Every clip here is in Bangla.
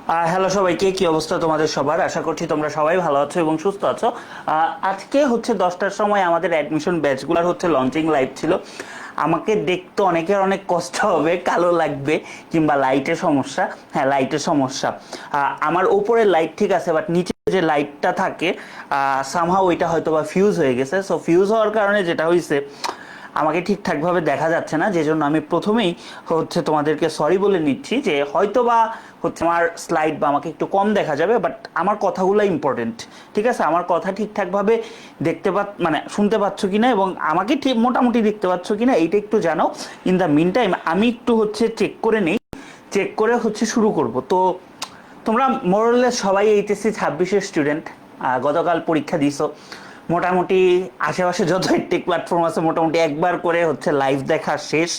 হ্যালো সবাইকে, কি অবস্থা তোমাদের সবার? আশা করছি তোমরা সবাই ভালো আছো এবং সুস্থ আছো। আজকে হচ্ছে 10টার সময় আমাদের অ্যাডমিশন ব্যাচগুলোর হচ্ছে লঞ্চিং লাইভ ছিল। আমাকে দেখতে অনেকের অনেক কষ্ট হবে, কালো লাগবে কিংবা লাইটের সমস্যা। হ্যাঁ, লাইটের সমস্যা। আমার উপরে লাইট ঠিক আছে, বাট নিচে যে লাইটটা থাকে সামহাও ওইটা হয়তো বা ফিউজ হয়ে গেছে। সো ফিউজ হওয়ার কারণে যেটা হয়েছে, আমাকে ঠিকঠাকভাবে দেখা যাচ্ছে না, যে জন্য আমি প্রথমেই হচ্ছে তোমাদেরকে সরি বলে নিচ্ছি যে হয়তো বা হচ্ছে আমার স্লাইড বা আমাকে একটু কম দেখা যাবে, বাট আমার কথাগুলো ইম্পর্টেন্ট। ঠিক আছে, আমার কথা ঠিকঠাকভাবে মানে শুনতে পাচ্ছ কিনা এবং আমাকে ঠিক মোটামুটি দেখতে পাচ্ছ কিনা এইটা একটু জানাও। ইন দ্য মিন টাইম আমি একটু হচ্ছে চেক করে নেই, চেক করে হচ্ছে শুরু করব। তো তোমরা মোরলেস সবাই এইচএসসি 26-এর স্টুডেন্ট, গতকাল পরীক্ষা দিছো। মোটামুটি আশেপাশে যত টেক প্ল্যাটফর্ম আছে মোটামুটি একবার করে হচ্ছে লাইভ দেখা শেষ।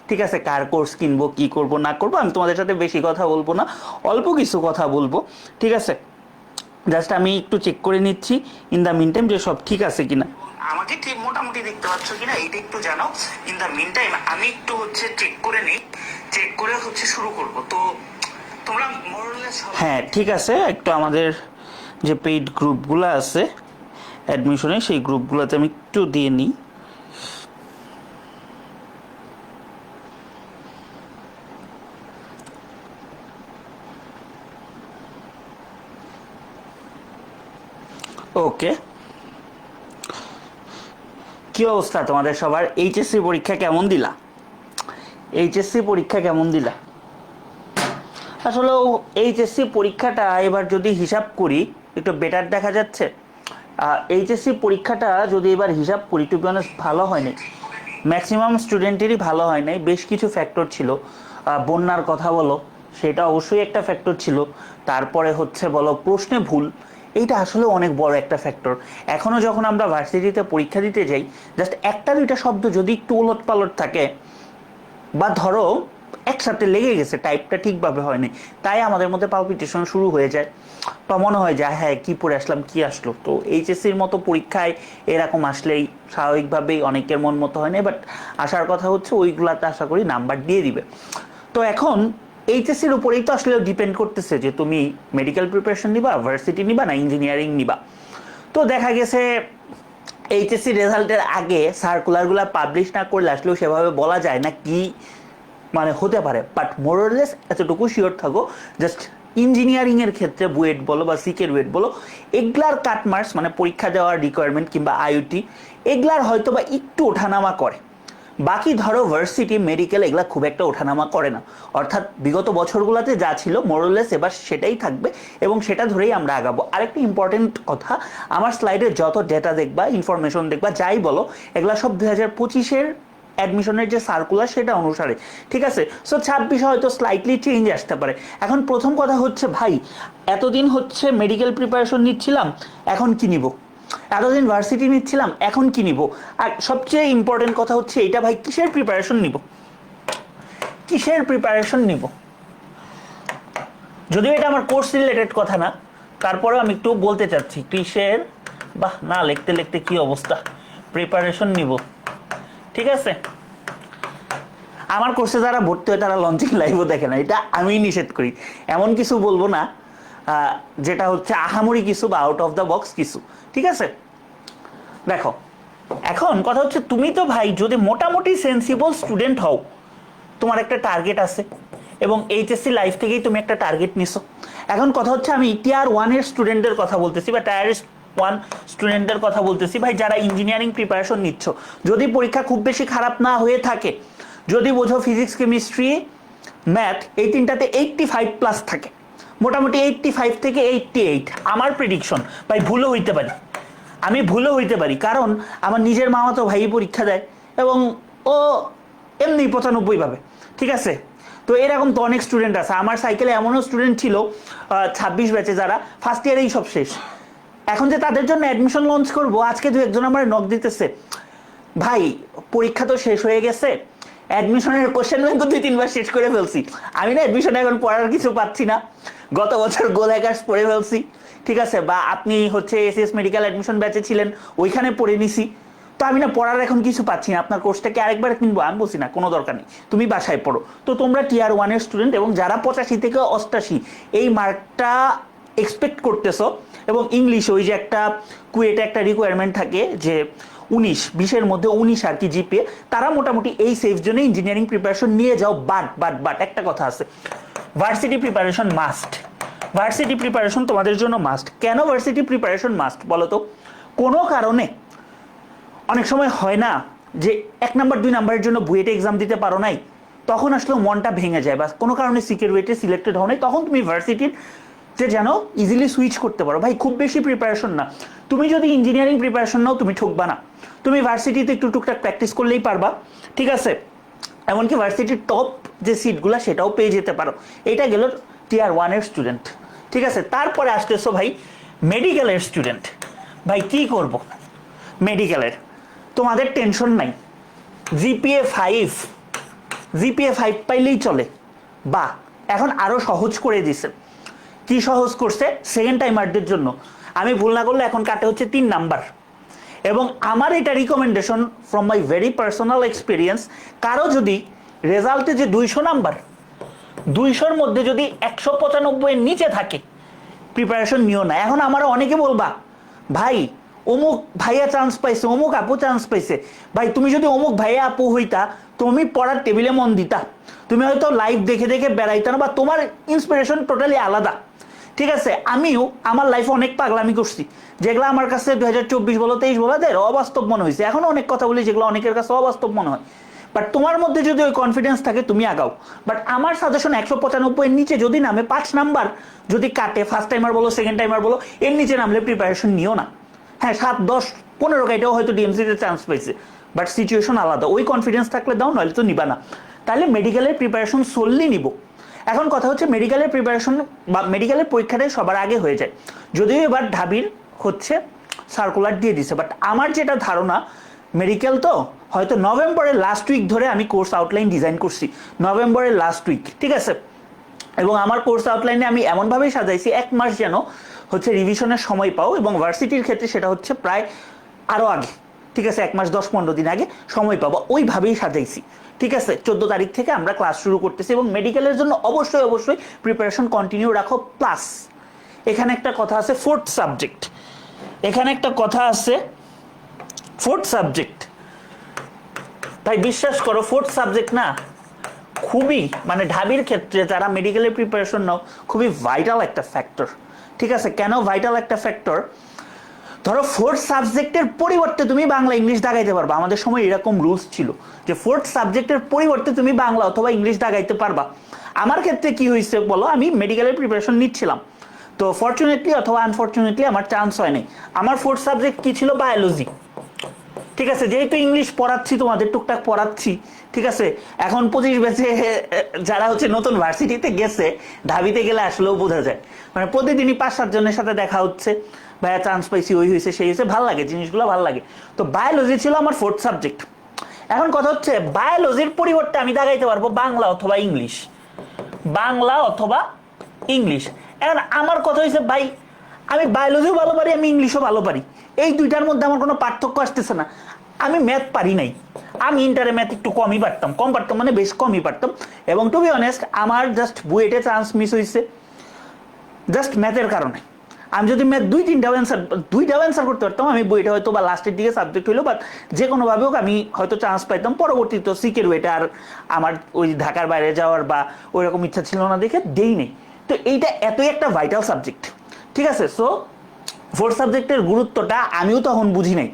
ঠিক আছে, কার কোর্স কিনবো, কি করব না করবো, আমি তোমাদের সাথে বেশি কথা বলবো না, অল্প কিছু কথা বলবো। ঠিক আছে, জাস্ট আমি একটু চেক করে নিচ্ছি ইন দ্য মিন টাইম যে সব ঠিক আছে কিনা। আমাকে ঠিক মোটামুটি দেখতে পাচ্ছ কিনা এইটা একটু জানাও। ইন দ্য মিন টাইম আমি একটু হচ্ছে চেক করে নিই, চেক করে হচ্ছে শুরু করব। তো তোমরা হ্যাঁ ঠিক আছে, একটু আমাদের যে পেইড গ্রুপগুলো আছে অ্যাডমিশনে, সেই গ্রুপগুলোতে আমি একটু দিয়ে নিই। ওকে, কি অবস্থা তোমাদের সবার? এইচএসসি পরীক্ষা কেমন দিলা? এইচএসসি পরীক্ষা কেমন দিলা? আসলে এইচএসসি পরীক্ষাটা এবার যদি হিসাব করি একটু বেটার দেখা যাচ্ছে। এইচএসসি পরীক্ষাটা যদি এবার হিসাব করি, টু বি অনেস্ট ভালো হয়নি। ম্যাক্সিমাম স্টুডেন্টেরই ভালো হয় নাই, বেশ কিছু ফ্যাক্টর ছিল। বন্যার কথা বলো, সেটা অবশ্যই একটা ফ্যাক্টর ছিল। তারপরে হচ্ছে বলো প্রশ্নে ভুল, এইটা আসলে অনেক বড় একটা ফ্যাক্টর। এখনও যখন আমরা ভার্সিটিতে পরীক্ষা দিতে যাই, জাস্ট একটা দুইটা শব্দ যদি একটু ওলট পালট থাকে বা ধরো একসাথে লেগে গেছে, টাইপটা ঠিকভাবে হয়নি, তাই আমাদের মধ্যে পালপিটেশন শুরু হয়ে যায় বা মনে হয় যে হ্যাঁ কি পড়ে আসলাম, কি আসলো। তো এইচএসসির মতো পরীক্ষায় এরকম আসলেই স্বাভাবিকভাবেই অনেকের মন মতো হয় না, বাট আসার কথা হচ্ছে ওইগুলাতে আশা করি নাম্বার দিয়ে দিবে। তো এখন এইচএসসির উপরেই তো আসলে ডিপেন্ড করতেছে যে তুমি মেডিকেল প্রিপারেশন নিবা, ভার্সিটি নিবা না ইঞ্জিনিয়ারিং নিবা। তো দেখা গেছে এইচএসসি রেজাল্টের আগে সার্কুলারগুলো পাবলিশ না করলে আসলেও সেভাবে বলা যায় না কি মানে হতে পারে। বাট মোরলেস এতটুকু শিওর থাকো, জাস্ট ইঞ্জিনিয়ারিং এর ক্ষেত্রে বুয়েট বলো বা সিকের বুয়েট বলো, এগুলার কাটমার্কস মানে পরীক্ষা দেওয়ার রিকোয়ারমেন্ট কিংবা আইইউটি এগুলার হয়তো বা একটু ওঠানামা করে। বাকি ধরো ভার্সিটি মেডিকেল এগুলা খুব একটা ওঠানামা করে না। অর্থাৎ বিগত বছরগুলোতে যা ছিল মোরলেস এবার সেটাই থাকবে এবং সেটা ধরেই আমরা আগাবো। আরেকটা ইম্পর্টেন্ট কথা, আমার স্লাইডে যত ডেটা দেখবা, ইনফরমেশন দেখবা, যাই বলো, এগুলা সব 2025-এর অ্যাডমিশনের যে সার্কুলার সেটা অনুসারে। ঠিক আছে, সো 26 হয়তো স্লাইটলি চেঞ্জ আসতে পারে। এখন প্রথম কথা হচ্ছে ভাই, এতদিন হচ্ছে মেডিকেল প্রিপারেশন নিচ্ছিলাম, এখন কি নিব? এতদিন ভার্সিটি নিচ্ছিলাম, এখন কি নিব? আর সবচেয়ে ইম্পর্টেন্ট কথা হচ্ছে এইটা ভাই, কিসের প্রিপারেশন নিব? কিসের প্রিপারেশন নিব? যদিও এটা আমার কোর্স রিলেটেড কথা না, তারপরেও আমি একটু বলতে চাচ্ছি কিসের, বাহ না লিখতে লিখতে কি অবস্থা, প্রিপারেশন নিব। ঠিক আছে, আমার কোর্সে যারা ভর্তি হয় তারা লঞ্চিং লাইভও দেখে না, এটা আমি নিষেধ করি। এমন কিছু বলবো না যেটা হচ্ছে আহামরি কিছু বা আউট অফ দ্য বক্স কিছু। ঠিক আছে, দেখো এখন কথা হচ্ছে তুমি তো ভাই যদি মোটামুটি সেন্সিবল স্টুডেন্ট হও, তোমার একটা টার্গেট আছে এবং এইচএসসি লাইফ থেকেই তুমি একটা টার্গেট নিছো। এখন কথা হচ্ছে আমি টিয়ার 1-এর স্টুডেন্টদের কথা বলতেছি বা টায়ার 1 স্টুডেন্টদের কথা বলতেছি ভাই, যারা ইঞ্জিনিয়ারিং প্রিপারেশন নিচ্ছ। যদি পরীক্ষা খুব বেশি খারাপ না হয়ে থাকে, যদি বোঝো ফিজিক্স কেমিস্ট্রি ম্যাথ এই তিনটাতে 85+ থাকে, মোটামুটি 85 থেকে 88, আমার প্রেডিকশন ভাই ভুলও হইতে পারি, আমি ভুলও হইতে পারি, কারণ আমার নিজের মামা তো ভাই পরীক্ষা দেয় এবং ও এমনি 95 পাবে। ঠিক আছে, তো এরকম তো অনেক স্টুডেন্ট আছে। আমার সাইকেলে এমনও স্টুডেন্ট ছিল 26 ব্যাচে যারা ফার্স্ট ইয়ারেই সব শেষ। এখন যে তাদের জন্য অ্যাডমিশন লঞ্চ করব, আজকে দু একজন আমার নক দিতেছে, ভাই পরীক্ষা তো শেষ হয়ে গেছে, অ্যাডমিশনের কোশ্চেন ব্যাংক 2-3 বার শেষ করে ফেলছি, আমি না অ্যাডমিশনে এখন পড়ার কিছু পাচ্ছি না, গত বছর গোল হ্যাকার্স পড়ে ফেলছি। ঠিক আছে, বা আপনি হচ্ছে এসএস মেডিকেল অ্যাডমিশন ব্যাচে ছিলেন, ওইখানে পড়ে নিছি, তো আমি না পড়ার এখন কিছু পাচ্ছি না, আপনার কোর্সটাকে আরেকবার কিনবো, আমি বলছি না কোনো দরকার নেই, তুমি বাসায় পড়ো। তো তোমরা টিয়ার 1-এর স্টুডেন্ট এবং যারা 85 থেকে 88 এই মার্কটা এক্সপেক্ট করতেছো, এবং ইংলিশ ওই যে একটা কুয়েটে একটা রিকোয়ারমেন্ট থাকে যে 19-20-এর মধ্যে 19 আর কি জিপিএ, তারা মোটামুটি এই সেফ জোনে ইঞ্জিনিয়ারিং প্রিপারেশন নিয়ে যাও। বাট একটা কথা আছে, varsity preparation must. Varsity preparation তোমাদের জন্য মাস্ট। কেন ভার্সিটি প্রিপারেশন মাস্ট বলো তো? কোনো কারণে অনেক সময় হয় না যে 1 নাম্বার 2 নাম্বারের জন্য বুয়েটে এক্সাম দিতে পারো নাই, তখন আসলে মনটা ভেঙে যায়, বা কোনো কারণে সিকের ওয়েটে সিলেক্টেড হও নাই, তখন তুমি ভার্সিটির যে যেন ইজিলি সুইচ করতে পারো। ভাই খুব বেশি প্রিপারেশন না, তুমি যদি ইঞ্জিনিয়ারিং প্রিপারেশন নাও তুমি ঠকবা না, তুমি ভার্সিটিতে একটু টুকটাক প্র্যাকটিস করলেই পারবা, ঠিক আছে? এমনকি ভার্সিটির টপ যে সিটগুলো সেটাও পেয়ে যেতে পারো। এটা গেল টিয়ার 1-এর স্টুডেন্ট, ঠিক আছে? তারপরে আসতেছো ভাই মেডিকেলের স্টুডেন্ট। ভাই কি করব মেডিকেলের? তোমাদের টেনশন নাই, জিপিএ 5 পাইলেই চলে। বা এখন আরো সহজ করে দিছে। কি সহজ করছে? সেকেন্ড টাইমারদের জন্য আমি ভুল না করলে এখন কাটে হচ্ছে 3 নাম্বার। এবং আমার এটা recommendation from my very personal experience, কারো যদি রেজাল্টে যে 200 নাম্বার, 200-র মধ্যে যদি 195-এর নিচে থাকে, প্রিপারেশন নিও না। এখন আমার অনেকে বলবা ভাই অমুক ভাইয়া চান্স পাইছে, অমুক আপু চান্স পাইছে। ভাই তুমি যদি অমুক ভাইয়া আপু হইতা, তুমি পড়ার টেবিলে মন দিতা, তুমি হয়তো লাইভ দেখে দেখে বেড়াইতা না, বা তোমার ইন্সপিরেশন টোটালি আলাদা, ঠিক আছে? আমিও আমার লাইফে অনেক পাগলামি করছি, যেগুলো আমার কাছে 2024 বলো 23 বলো অবাস্তব মনে হয়েছে। এখন অনেক কথা বলি যেগুলো অনেকের কাছে অবাস্তব মনে হয়, বাট তোমার মধ্যে যদি ওই কনফিডেন্স থাকে তুমি আগাও। বাট আমার সাজেশন 195-এর নিচে যদি নামে, 5 নাম্বার যদি কাটে, ফার্স্ট টাইমার বলো সেকেন্ড টাইমার বলো, এর নিচে নামলে প্রিপারেশন নিও না। হ্যাঁ 7, 10, 15 এটাও হয়তো ডিএমসিতে চান্স পাইছে, বাট সিচুয়েশন আলাদা। ওই কনফিডেন্স থাকলে দাও, নইলে তো নিবা না। তাহলে মেডিকেলের প্রিপারেশন সোললি নিব। এখন কথা হচ্ছে মেডিকেলের প্রিপারেশন বা মেডিকেলের পরীক্ষাটাই সবার আগে হয়ে যায়, যদিও এবার ঢাবির হচ্ছে সার্কুলার দিয়ে দিছে। বাট আমার যেটা ধারণা, মেডিকেল তো হয়তো নভেম্বরের লাস্ট উইক ধরে আমি কোর্স আউটলাইন ডিজাইন করছি, নভেম্বরের লাস্ট উইক, ঠিক আছে? এবং আমার কোর্স আউটলাইনে আমি এমনভাবেই সাজাইছি 1 মাস যেন হচ্ছে রিভিশনের সময় পাও, এবং ভার্সিটির ক্ষেত্রে সেটা হচ্ছে প্রায় আরও আগে, ঠিক আছে? 1 মাস 10-15 দিন আগে সময় পাবো, ওইভাবেই সাজাইছি, ঠিক আছে? 14 তারিখ থেকে আমরা ক্লাস শুরু করতেছি, এবং মেডিকেলের জন্য অবশ্যই প্রিপারেশন কন্টিনিউ রাখো। প্লাস এখানে একটা কথা আছে, ফোর্থ সাবজেক্ট। এখানে একটা কথা আছে, ফোর্থ সাবজেক্ট। তাই বিশ্বাস করো, ফোর্থ সাবজেক্ট না খুবই, মানে ঢাবির ক্ষেত্রে যারা মেডিকেলের প্রিপারেশন নাও, খুবই ভাইটাল একটা ফ্যাক্টর, ঠিক আছে? কেন ভাইটাল একটা ফ্যাক্টর? ধরো ফোর্থ সাবজেক্টের পরিবর্তে তুমি বাংলা ইংলিশ দাগাইতে পারবা। আমাদের সময় এরকম রুলস ছিল যে ফোর্থ সাবজেক্টের পরিবর্তে তুমি বাংলা অথবা ইংলিশ দাগাইতে পারবা। আমার ক্ষেত্রে কি হয়েছে বলো, আমি মেডিকেলের প্রিপারেশন নিচ্ছিলাম, তো ফরচুনেটলি অথবা আনফরচুনেটলি আমার চান্স হয় নাই। আমার ফোর্থ সাবজেক্ট কি ছিল? বায়োলজি, ঠিক আছে? যেহেতু ইংলিশ পড়াচ্ছি, তোমাদের টুকটাক পড়াচ্ছি, ঠিক আছে? এখন 25 ব্যাচে যারা হচ্ছে নতুন ভার্সিটিতে গেছে, ঢাবিতে গেলে আসলেও বোঝা যায়, মানে প্রতিদিনই 5-7 জনের সাথে দেখা হচ্ছে, ভাইয়া চান্স পাইছি, ওই হয়েছে সেই হয়েছে, ভালো লাগে জিনিসগুলো, ভালো লাগে। তো বায়োলজি ছিল আমার ফোর্থ সাবজেক্ট। এখন কথা হচ্ছে বায়োলজির পরিবর্তে আমি দাগাইতে পারবো বাংলা অথবা ইংলিশ, বাংলা অথবা ইংলিশ। এখন আমার কথা হয়েছে ভাই আমি বায়োলজিও ভালো পারি, আমি ইংলিশও ভালো পারি, এই দুইটার মধ্যে আমার কোনো পার্থক্য আসতেছে না। আমি ম্যাথ পারি নাই, আমি ইন্টারে ম্যাথ একটু কম পারতাম, মানে বেশ কমই পারতাম। এবং টু বি অনেস্ট আমার জাস্ট বুয়েটে চান্স মিস হয়েছে জাস্ট ম্যাথের কারণে। আমি যদি ম্যাথ 2-3টাও অ্যান্সার করতে পারতাম, আমি বইটা হয়তো বা লাস্টের দিকে সাবজেক্ট হইলো, বাট যে কোনোভাবে হোক আমি হয়তো চান্স পাইতাম। পরবর্তীতে সিকের ওয়েটা আর আমার ওই ঢাকার বাইরে যাওয়ার বা ওই রকম ইচ্ছা ছিল না দেখে দেই নেই। তো এইটা এতই একটা ভাইটাল সাবজেক্ট, ঠিক আছে? সো ফোর্থ সাবজেক্টের গুরুত্বটা আমিও তখন বুঝি নাই,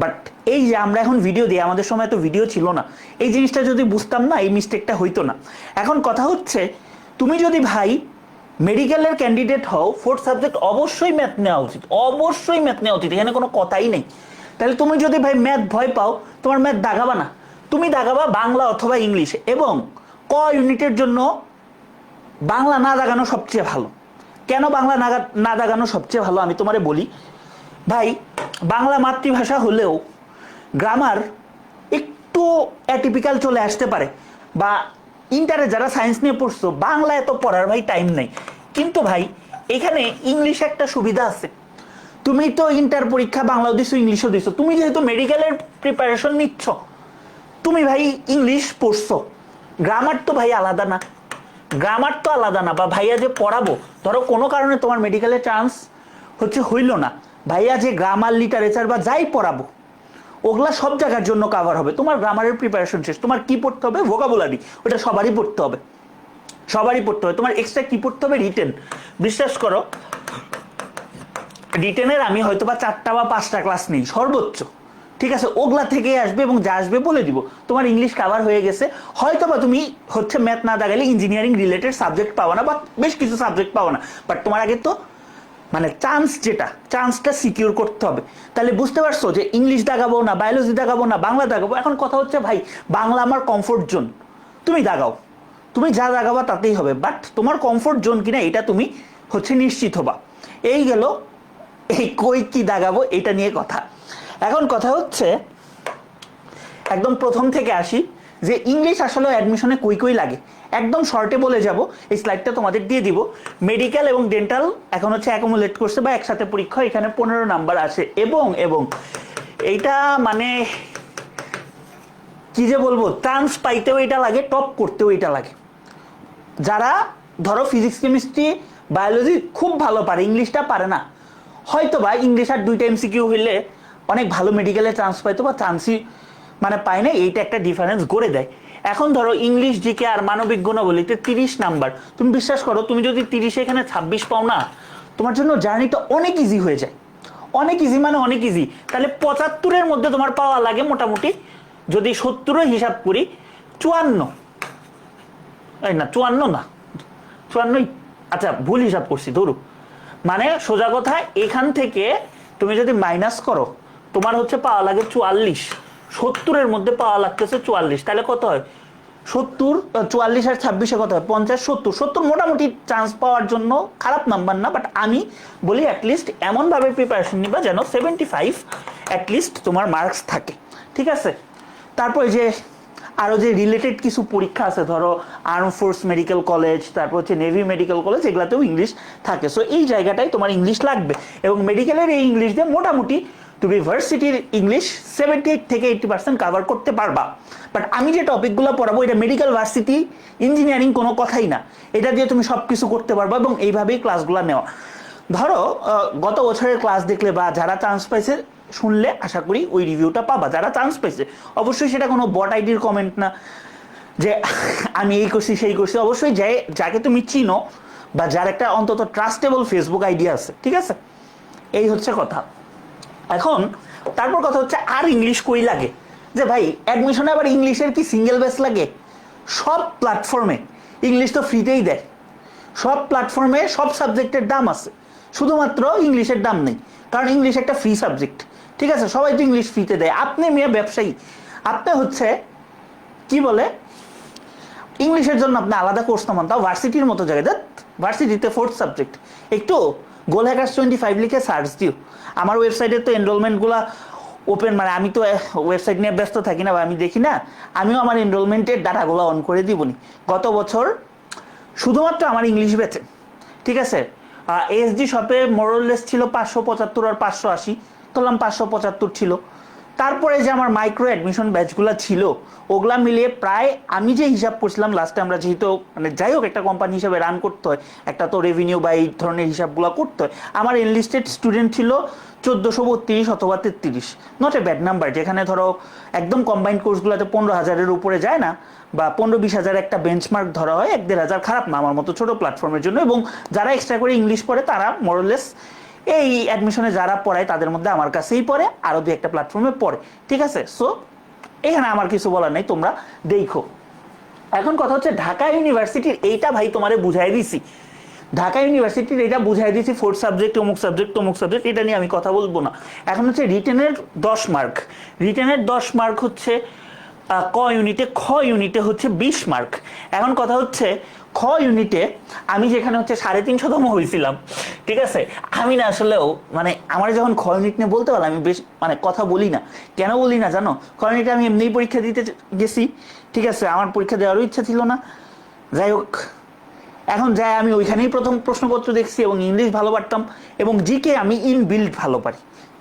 বাট এই যে আমরা এখন ভিডিও দিই, আমাদের সময় তো ভিডিও ছিল না, এই জিনিসটা যদি বুঝতাম না এই মিস্টেকটা হইতো না। এখন কথা হচ্ছে তুমি যদি ভাই মেডিকেলের ক্যান্ডিডেট হও, ফোর্থ সাবজেক্ট অবশ্যই ম্যাথ নেওয়া উচিত, এখানে কোনো কথাই নেই। তাহলে তুমি যদি ভাই ম্যাথ ভয় পাও, তোমার ম্যাথ দাগাবা না, তুমি দাগাবা বাংলা অথবা ইংলিশ। এবং ইউনিটের জন্য বাংলা না দাগানো সবচেয়ে ভালো। কেন বাংলা না দাগানো সবচেয়ে ভালো আমি তোমারে বলি। ভাই বাংলা মাতৃভাষা হলেও গ্রামার একটু অ্যাটিপিক্যাল চলে আসতে পারে, বা ইন্টারে যারা সায়েন্স নিয়ে পড়ছো বাংলা এত পড়ার ভাই টাইম নেই, কিন্তু ভাই এখানে ইংলিশ একটা সুবিধা আছে, তুমি তো ইন্টার পরীক্ষা বাংলাও দিছো, ইংলিশও দিছো, তুমি যেহেতু মেডিকেলের প্রিপারেশন নিচ্ছ, তুমি ভাই ইংলিশ পড়ছো, গ্রামার তো ভাই আলাদা না, গ্রামার তো আলাদা না। বা ভাইয়া যে পড়াবো, ধরো কোনো কারণে তোমার মেডিকেলের চান্স হচ্ছে হইল না, ভাইয়া যে গ্রামার লিটারেচার বা যাই পড়াবো ওগুলা সব জায়গার জন্য কাভার হবে। তোমার গ্রামারের প্রিপারেশন শেষ, তোমার কি পড়তে হবে? ভোকাবুলারি, ওটা সবারই পড়তে হবে, সবারই পড়তে হবে। তোমার এক্সট্রা কি পড়তে হবে? রিটেন। বিশ্বাস করো, রিটেনের আমি হয়তো বা 4টা বা 5টা ক্লাস নেই সর্বোচ্চ, ঠিক আছে? ওগুলা থেকে আসবে এবং যা আসবে বলে দিব, তোমার ইংলিশ কাভার হয়ে গেছে। হয়তো বা তুমি হচ্ছে ম্যাথ না দাগালে ইঞ্জিনিয়ারিং রিলেটেড সাবজেক্ট পাও না, বা বেশ কিছু সাবজেক্ট পাও না, বাট তোমার আগে তো মানে চান্স, যেটা চান্সটা সিকিউর করতে হবে। তাহলে বুঝতে পারছো যে ইংলিশ দাগাবো না, বায়োলজি দাগাবো না, বাংলা দাগাবো। এখন কথা হচ্ছে ভাই, বাংলা আমার কমফোর্ট জোন, তুমি দাগাও, তুমি যা দাগাবা তাতেই হবে, বাট তোমার কমফোর্ট জোন কিনা এটা তুমি হচ্ছে নিশ্চিত হবা। এই গেল এই কই কি দাগাবো এটা নিয়ে কথা। এখন কথা হচ্ছে একদম প্রথম থেকে আসি, যে ইংলিশ আসলে অ্যাডমিশনে কই কই লাগে। একদম শর্টে বলে যাব, এই স্লাইডটা তোমাদের দিয়ে দিব। মেডিকেল এবং ডেন্টাল এখন হচ্ছে অ্যাকুমুলেট করছে বা একসাথে পরীক্ষা, এখানে 15 নাম্বার আসে। এবং এবং এইটা মানে কি যে বলবো, চান্স পাইতেও এটা লাগে, টপ করতেও এটা লাগে। যারা ধরো ফিজিক্স কেমিস্ট্রি বায়োলজি খুব ভালো পারে, ইংলিশটা পারে না, হয়তো বা ইংলিশ আর 2টা এমসিকিউ হইলে অনেক ভালো মেডিকেলে চান্স পাইতো, বা চান্সই মানে পায় না। এইটা একটা ডিফারেন্স করে দেয়। এখন ধরো ইংলিশ, জিকে আর মানবিক গুণাবলীতে 30 নাম্বার, তুমি বিশ্বাস করো, তুমি যদি 30 এখানে 26 পাও না, তোমার জন্য জার্নিটা অনেক ইজি হয়ে যায়। অনেক ইজি মানে অনেক ইজি। তাহলে 75-এর মধ্যে তোমার পাওয়া লাগে মোটামুটি, যদি 70 হিসাব করি 54, এই না 54 না 54, আচ্ছা ভুল হিসাব করছি, ধরু মানে সোজা কথা, এখান থেকে তুমি যদি মাইনাস করো তোমার হচ্ছে পাওয়া লাগে 44, 70-এর মধ্যে পাওয়া লাগতেছে 44, তাহলে কত হয়? 70, 44 আর 26-এ কত হয়? 50, 70, 70 মোটামুটি চান্স পাওয়ার জন্য খারাপ নাম্বার না। বাট আমি বলি অ্যাটলিস্ট এমনভাবে প্রিপারেশন নিবা যেন 75 অ্যাটলিস্ট তোমার মার্কস থাকে, ঠিক আছে? তারপর যে আরও যে রিলেটেড কিছু পরীক্ষা আছে, ধরো আর্ম ফোর্স মেডিকেল কলেজ, তারপর হচ্ছে নেভি মেডিকেল কলেজ, এগুলাতেও ইংলিশ থাকে। সো এই জায়গাটাই তোমার ইংলিশ লাগবে, এবং মেডিকেলের এই ইংলিশ দিয়ে মোটামুটি তুমি ভার্সিটির ইংলিশ 78 থেকে 80% কাভার করতে পারবা। বাট আমি যে টপিকগুলো পড়াবো এটা মেডিকেল ভার্সিটি ইঞ্জিনিয়ারিং কোনো কথাই না, এটা দিয়ে তুমি সব কিছু করতে পারবা, এবং এইভাবেই ক্লাসগুলো নেওয়া। ধরো গত বছরের ক্লাস দেখলে বা যারা চান্স পাইছে শুনলে আশা করি ওই রিভিউটা পাবা। যারা চান্স পাইছে অবশ্যই সেটা কোনো বট আইডির কমেন্ট না যে আমি এই করছি সেই করছি, অবশ্যই যাকে তুমি চিনো বা যার একটা অন্তত ট্রাস্টেবল ফেসবুক আইডি আছে, ঠিক আছে? এই হচ্ছে কথা। এখন তারপর কথা হচ্ছে আর ইংলিশ কই লাগে, যে ভাই অ্যাডমিশনে আবার ইংলিশের কি সিঙ্গেল বেস লাগে? সব প্ল্যাটফর্মে ইংলিশ তো ফ্রিতেই দেয়, সব প্ল্যাটফর্মে সব সাবজেক্টের দাম আছে, শুধুমাত্র ইংলিশের দাম নেই, কারণ ইংলিশ একটা ফ্রি সাবজেক্ট, ঠিক আছে? সবাই তো ইংলিশ ফ্রিতে দেয়। আপনি মেয়ে ব্যবসায়ী, আপনি হচ্ছে কি বলে ইংলিশের জন্য আপনি আলাদা কোর্স নামান, তাও ভার্সিটির মতো জায়গায়। ভার্সিটিতে 4th সাবজেক্ট, একটু গোল হ্যাকার্স 25 লিখে সার্চ দিও। আমার ওয়েবসাইটে তো এনরোলমেন্টগুলো ওপেন, মানে আমি তো ওয়েবসাইট নিয়ে ব্যস্ত থাকি না বা আমি দেখি না, আমিও আমার এনরোলমেন্টের ডাটাগুলো অন করে দিবনি। গত বছর শুধুমাত্র আমার ইংলিশ ব্যাচে, ঠিক আছে, এসডি শপে মোরলেস ছিল 575 আর 580, ধরলাম 575 ছিল। তারপরে যে আমার মাইক্রো অ্যাডমিশন ব্যাচগুলো ছিল ওগুলা মিলিয়ে প্রায় আমি যে হিসাব করছিলাম লাস্টে, আমরা যেহেতু মানে যাই হোক একটা কোম্পানি হিসাবে রান করতে হয়, একটা তো রেভিনিউ বা এই ধরনের হিসাবগুলো করতে হয়, আমার এনলিস্টেড স্টুডেন্ট ছিল 1432 অথবা 33, নট এ ব্যাড নাম্বার। যেখানে ধরো একদম কম্বাইন্ড কোর্সগুলোতে 15,000-এর উপরে যায় না, বা 15-20,000 একটা বেঞ্চমার্ক ধরা হয়, 1-1,500 খারাপ না আমার মতো ছোট প্ল্যাটফর্মের জন্য। এবং যারা এক্সট্রা করে ইংলিশ পড়ে তারা মোরলেস এই অ্যাডমিশনে যারা পড়ায় তাদের মধ্যে আমার কাছেই পড়ে, আরও 2-একটা প্ল্যাটফর্মে পড়ে, ঠিক আছে? সো এখানে আমার কিছু বলার নেই, তোমরা দেখো। এখন কথা হচ্ছে ঢাকা ইউনিভার্সিটির এইটা ভাই তোমারে বুঝাই দিছি, ঢাকা ইউনিভার্সিটির এটা বুঝাই দিছি 4th সাবজেক্ট অমুক সাবজেক্ট তমুক সাবজেক্ট, এটা নিয়ে আমি কথা বলবো না। এখন হচ্ছে রিটেনের 10 মার্ক, রিটেনের 10 মার্ক হচ্ছে ক ইউনিটে, খ ইউনিটে হচ্ছে 20 মার্ক। এখন কথা হচ্ছে খ ইউনিটে আমি যেখানে হচ্ছে 350তম হয়েছিলাম, ঠিক আছে, আমি না আসলেও মানে আমার যখন খ ইউনিট নিয়ে বলতে পারলাম, আমি বেশ মানে কথা বলি না, কেন বলি না জানো? খ ইউনিটে আমি এমনিই পরীক্ষা দিতে গেছি, ঠিক আছে, আমার পরীক্ষা দেওয়ারও ইচ্ছা ছিল না। যাই হোক এখন যাই আমি ওইখানেই প্রথম প্রশ্নপত্র দেখছি এবং ইংলিশ ভালো পারতাম এবং জিকে আমি ইনবিল্ড ভালো পারি।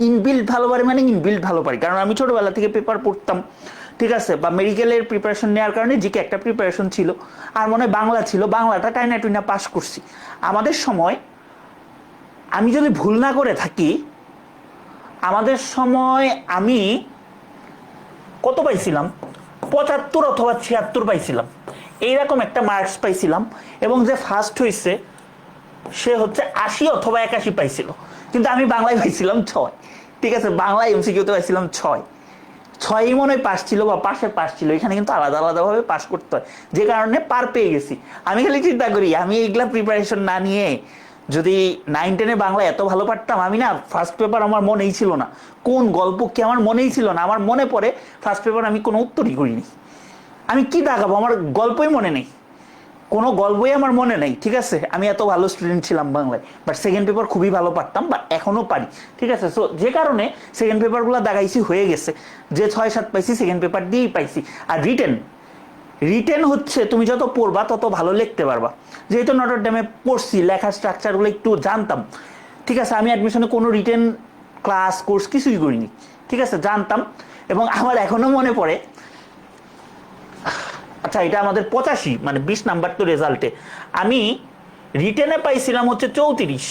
ইনবিল্ড ভালো পারি মানে ইনবিল্ড ভালো পারি, কারণ আমি ছোটবেলা থেকে পেপার পড়তাম, ঠিক আছে, বা মেডিকেলের প্রিপারেশন নেওয়ার কারণে জিকে একটা প্রিপারেশন ছিল, আর মনে বাংলা ছিল, বাংলাটা টাইনা টুইনা পাস করছি। আমাদের সময় আমি যদি ভুল না করে থাকি, আমাদের সময় আমি কত পাইছিলাম, 75 অথবা 76 পাইছিলাম, এইরকম একটা মার্কস পাইছিলাম। এবং যে ফার্স্ট হয়েছে সে হচ্ছে 80 অথবা 81 পাইছিল, কিন্তু আমি বাংলায় পাইছিলাম 6। ঠিক আছে, বাংলায় এমসিকিউতে পাইছিলাম 6। 6ই মনে হয় পাস ছিল বা পাশের পাস ছিল, এখানে কিন্তু আলাদা আলাদাভাবে পাস করতে হয়, যে কারণে পার পেয়ে গেছি। আমি খালি চিন্তা করি আমি এইগুলা প্রিপারেশন না নিয়ে যদি 9-10-এ বাংলা এত ভালো পারতাম, আমি না ফার্স্ট পেপার আমার মনেই ছিল না, কোন গল্প কি আমার মনেই ছিল না। আমার মনে পড়ে ফার্স্ট পেপার আমি কোনো উত্তরই করিনি, আমি কি দেখাবো, আমার গল্পই মনে নেই, কোনো গল্পই আমার মনে নেই। ঠিক আছে, আমি এত ভালো স্টুডেন্ট ছিলাম বাংলায়, বাট সেকেন্ড পেপার খুবই ভালো পারতাম বা এখনো পারি। ঠিক আছে, সো যে কারণে সেকেন্ড পেপারগুলো দাগাইছি হয়ে গেছে, যে 6-7 পাইছি সেকেন্ড পেপার দিয়েই পাইছি। আর রিটেন হচ্ছে তুমি যত পড়বা তত ভালো লিখতে পারবা। যেহেতু নটর ডেমে পড়ছি, লেখার স্ট্রাকচারগুলো একটু জানতাম। ঠিক আছে, আমি অ্যাডমিশনে কোনো রিটেন ক্লাস কোর্স কিছুই করিনি, ঠিক আছে, জানতাম। এবং আমার এখনো মনে পড়ে, আচ্ছা এটা আমাদের 85 মানে 20 নাম্বার তো রেজাল্টে, আমি রিটেনে পাইছিলাম হচ্ছে 34,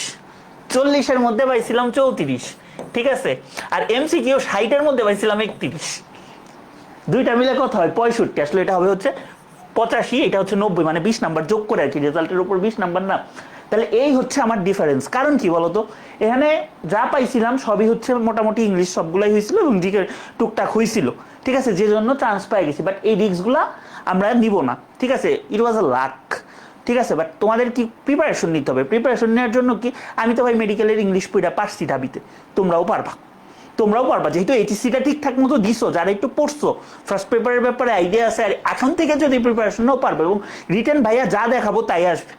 40-এর মধ্যে পাইছিলাম 34। ঠিক আছে, আর এমসিকিউ 60-এর মধ্যে পাইছিলাম 31, দুইটা মিলে কত হয় 65। আসলে এটা হবে হচ্ছে 85, এটা হচ্ছে 90, মানে 20 নাম্বার যোগ করে আর কি, রেজাল্টের উপর 20 নাম্বার না। তাহলে এই হচ্ছে আমার ডিফারেন্স। কারণ কি বলতো, এখানে যা পাইছিলাম সবই হচ্ছে মোটামুটি ইংলিশ সবগুলাই হয়েছিল এবং জিকে টুকটাক হয়েছিল। ঠিক আছে, যে জন্য চান্স পাই গেছি, বাট এই রিস্কগুলা আমরা নিব না। ঠিক আছে, ইট ওয়াজ আ লাক। ঠিক আছে, বাট তোমাদের কি প্রিপারেশন নিতে হবে। প্রিপারেশন নেওয়ার জন্য কি, আমি তো ভাই মেডিকেলের ইংলিশ পড়া পারছি দাবিতে, তোমরাও পারবা, তোমরাও পারবা, যেহেতু এইচএসসিটা ঠিকঠাক মতো দিছো, যারা একটু পড়ছো, ফার্স্ট পেপারের ব্যাপারে আইডিয়া আছে, আর এখন থেকে যদি প্রিপারেশন নাও পারবে। এবং রিটেন ভাইয়া যা দেখাবো তাই আসবে,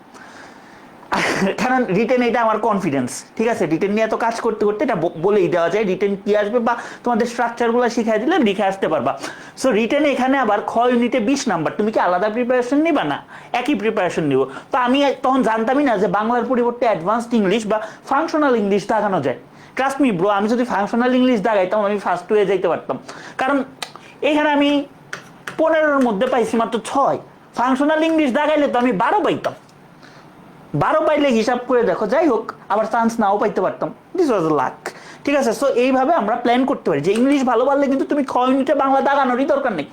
কারণ রিটেন এটা আমার কনফিডেন্স। ঠিক আছে, রিটেন নিয়ে এত কাজ করতে করতে এটা বলেই দেওয়া যায় রিটেন কি আসবে, বা তোমাদের স্ট্রাকচারগুলো শিখাই দিলে লিখে আসতে পারবা। সো রিটেন এখানে আবার খ ইউনিটে 20 নাম্বার, তুমি কি আলাদা প্রিপারেশন নিবা না, একই প্রিপারেশন নিব। তো আমি তখন জানতামই না যে বাংলার পরিবর্তে অ্যাডভান্সড ইংলিশ বা ফাংশনাল ইংলিশ দেখানো যায়। ট্রাস্ট মি ব্রো, আমি যদি ফাংশনাল ইংলিশ দাগাইতাম আমি ফার্স্ট হয়ে যাইতে পারতাম, কারণ এখানে আমি 15-এর মধ্যে পাইছি মাত্র 6। ফাংশনাল ইংলিশ দাগাইলে তো আমি 12 পাইতাম, 12 পাইলে হিসাব করে দেখো। যাই হোক, আবার চান্স নাও পাইতে পারতাম, দিস ওয়াজ লাক। ঠিক আছে, সো এইভাবে আমরা প্ল্যান করতে পারি যে ইংলিশ ভালো পারলে কিন্তু তুমি খ ইউনিটে বাংলা দাগানোরই দরকার নেই,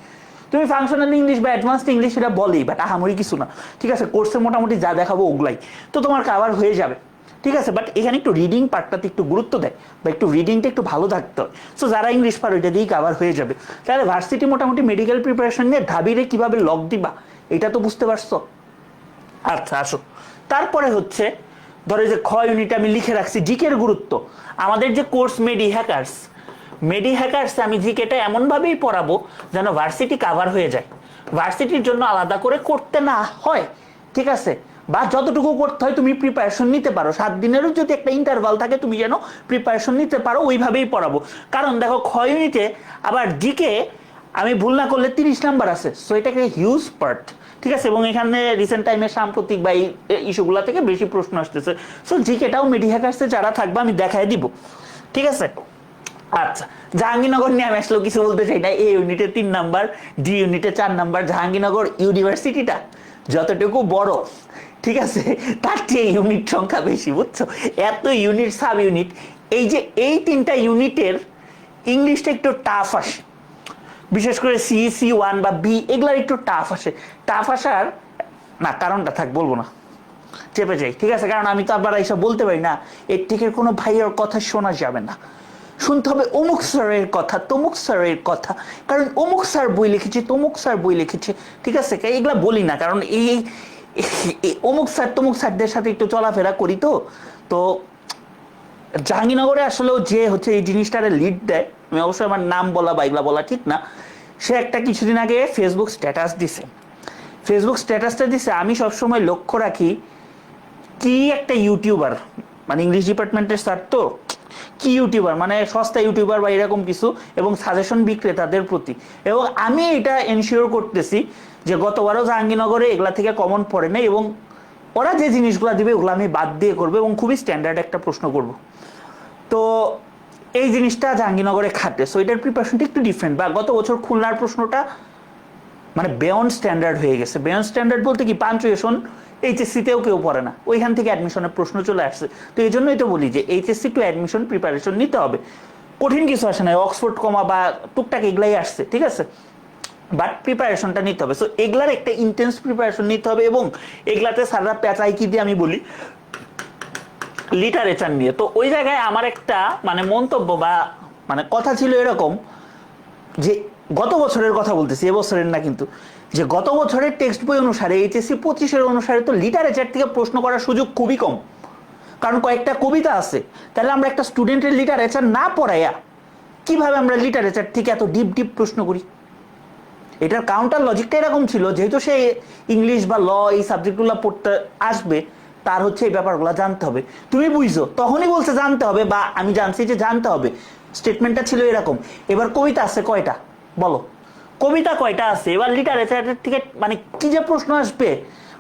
তুমি ফাংশনাল ইংলিশ বা অ্যাডভান্সড ইংলিশ এটা বলেই, বাট আহামরি কিছু না। ঠিক আছে, কোর্সে মোটামুটি যা দেখাবো ওগুলাই তো তোমার কাভার হয়ে যাবে। ঠিক আছে, বাট এখানে একটু রিডিং পার্টটাতে একটু গুরুত্ব দেয়, বা একটু রিডিংটা একটু ভালো থাকতে হয়। সো যারা ইংলিশ পারো এটা দিয়েই কাভার হয়ে যাবে। তাহলে ভার্সিটি মোটামুটি মেডিকেল প্রিপারেশন নিয়ে ঢাবিরে কিভাবে লক দিবা এটা তো বুঝতে পারছো। আচ্ছা আসো, তারপরে হচ্ছে ধরো যে খ ইউনিট আমি লিখে রাখছি জিকের গুরুত্ব। আমাদের যে কোর্স মেডি হ্যাকার্স আমি জিকেটা এমনভাবেই পড়াবো যেন ভার্সিটি কাভার হয়ে যায়, ভার্সিটির জন্য আলাদা করে করতে না হয়। ঠিক আছে, বা যতটুকু করতে হয় তুমি প্রিপারেশন নিতে পারো, 7 দিনেরও যদি একটা ইন্টারভাল থাকে তুমি যেন প্রিপারেশন নিতে পারো, ওইভাবেই পড়াবো। কারণ দেখো খ ইউনিটে আবার জিকে আমি ভুল না করলে 30 নাম্বার আছে, সো এটাকে হিউজ পার্ট। ঠিক আছে, এবং এখানে রিসেন্ট টাইমে সাম্প্রতিক বা এই ইস্যুগুলো থেকে বেশি প্রশ্ন আসতেছে। সো জিকেটাও মেডি হ্যাকার্সে যারা থাকবে আমি দেখাই দিব। ঠিক আছে, আচ্ছা জাহাঙ্গীরনগর নিয়ে আমি আসলেও কিছু বলতে চাই না। এ ইউনিটে 3 নাম্বার, ডি ইউনিটে 4 নাম্বার। জাহাঙ্গীরনগর ইউনিভার্সিটিটা যতটুকু বড়, ঠিক আছে, তার চেয়ে ইউনিট সংখ্যা বেশি, বুঝছো, এত ইউনিট, সাব ইউনিট। এই যে এই 3টা ইউনিটের ইংলিশটা একটু টাফ আসে, বিশেষ করে C1 বা বি এগুলার একটু টাফ আসে। টাফ আসার না কারণটা থাক বলবো না, চেপে যাই। ঠিক আছে, কারণ আমি তো আবার এইসব বলতে পারি না, এর থেকে কোনো ভাইয়ের কথা শোনা যাবে না, শুনতে হবে অমুক স্যারের কথা, তমুক স্যারের কথা, কারণ অমুক স্যার বই লিখেছে, তমুক স্যার বই লিখেছে। ঠিক আছে, এগুলা বলি না, কারণ এই অমুক স্যার তমুক স্যারদের সাথে একটু চলাফেরা করি। তো জাহাঙ্গীরনগরে আসলেও যে হচ্ছে এই জিনিসটারে লিড দেয়, আমি অবশ্যই আমার নাম বলা বা এগুলা বলা ঠিক না, সে একটা কিছুদিন আগে ফেসবুক স্ট্যাটাস দিছে। আমি সবসময় লক্ষ্য রাখি কি একটা ইউটিউবার, মানে ইংলিশ ডিপার্টমেন্টের স্যার তো, কি ইউটিউবার মানে সস্তা ইউটিউবার বা এরকম কিছু, এবং সাজেশন বিক্রেতাদের প্রতি। এবং আমি এটা এনশিওর করতেছি যে গতবারও জাহাঙ্গীরনগরে এগুলা থেকে কমন পড়ে নাই, এবং ওরা যে জিনিসগুলো দিবে ওগুলো আমি বাদ দিয়ে করবো এবং খুবই স্ট্যান্ডার্ড একটা প্রশ্ন করব। তো এই জিনিসটা জাহাঙ্গীরনগরে খাটে, সো এটার প্রিপারেশনটা একটু ডিফারেন্ট। বা গত বছর খুলনার প্রশ্নটা মানে বেয়ন্ড স্ট্যান্ডার্ড হয়ে গেছে। বেয়ন্ড স্ট্যান্ডার্ড বলতে কি, পাঞ্চুয়েশন এইচএসসিতেও কেউ পড়ে না, ওইখান থেকে অ্যাডমিশনের প্রশ্ন চলে আসছে। তো এই জন্যই তো বলি যে এইচএসসি টু অ্যাডমিশন প্রিপারেশন নিতে হবে। কঠিন কিছু আসে না, অক্সফোর্ড কমা বা টুকটাক এগুলাই আসছে, ঠিক আছে, বাট প্রিপারেশনটা নিতে হবে। সো এগুলার একটা ইন্টেন্স প্রিপারেশন নিতে হবে। এবং এগুলাতে সারা পেঁচাই কি দিয়ে আমি বলি, লিটারেচার নিয়ে। তো ওই জায়গায় আমার একটা মানে মন্তব্য বা মানে কথা ছিল এরকম যে, গত বছরের কথা বলতেছি, এবছরের না কিন্তু, যে গত বছরের টেক্সট বই অনুসারে এইচএসসি 25-এর অনুসারে তো লিটারেচার থেকে প্রশ্ন করার সুযোগ খুবই কম, কারণ কয়েকটা কবিতা আছে। তাহলে আমরা একটা স্টুডেন্টের লিটারেচার না পড়াইয়া কিভাবে আমরা লিটারেচার থেকে এত ডিপ ডিপ প্রশ্ন করি? এটার কাউন্টার লজিকটা এরকম ছিল, যেহেতু সে ইংলিশ বা ল এই সাবজেক্টগুলো পড়তে আসবে, তার হচ্ছে এই ব্যাপারগুলো জানতে হবে। তুমি বুঝছো, তখনই বলছে জানতে হবে, বা আমি জানছি যে জানতে হবে, স্টেটমেন্টটা ছিল এরকম। এবার কবিতা আছে কয়টা বলো, কবিতা কয়টা আছে? এবার লিটারেচারের থেকে মানে কি যে প্রশ্ন আসবে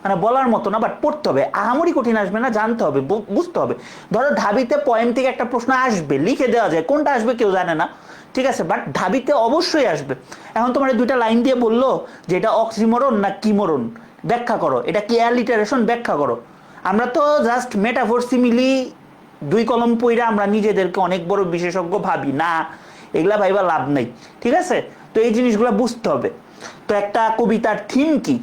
মানে বলার মতো না, বাট পড়তে হবে। আহামরি কঠিন আসবে না, জানতে হবে, বুঝতে হবে। ধরো ঢাবিতে পয়েন্ট থেকে একটা প্রশ্ন আসবে, লিখে দেওয়া যায়, কোনটা আসবে কেউ জানে না, ঠিক আছে, বাট ঢাবিতে অবশ্যই আসবে। এখন তোমার দুইটা লাইন দিয়ে বললো যে এটা অক্সিমোরন না কিমোরন, ব্যাখ্যা করো। এটা কি অ্যালিটারেশন, ব্যাখ্যা করো। আমরা তো জাস্ট মেটাফোর সিমিলি 2 কলম পইরা আমরা নিজেদেরকে অনেক বড় বিশেষজ্ঞ ভাবি না, এগুলা ভাইবা লাভ নাই, ঠিক আছে। তো এই জিনিসগুলো বুঝতে হবে। তো একটা কবিতার থিম কি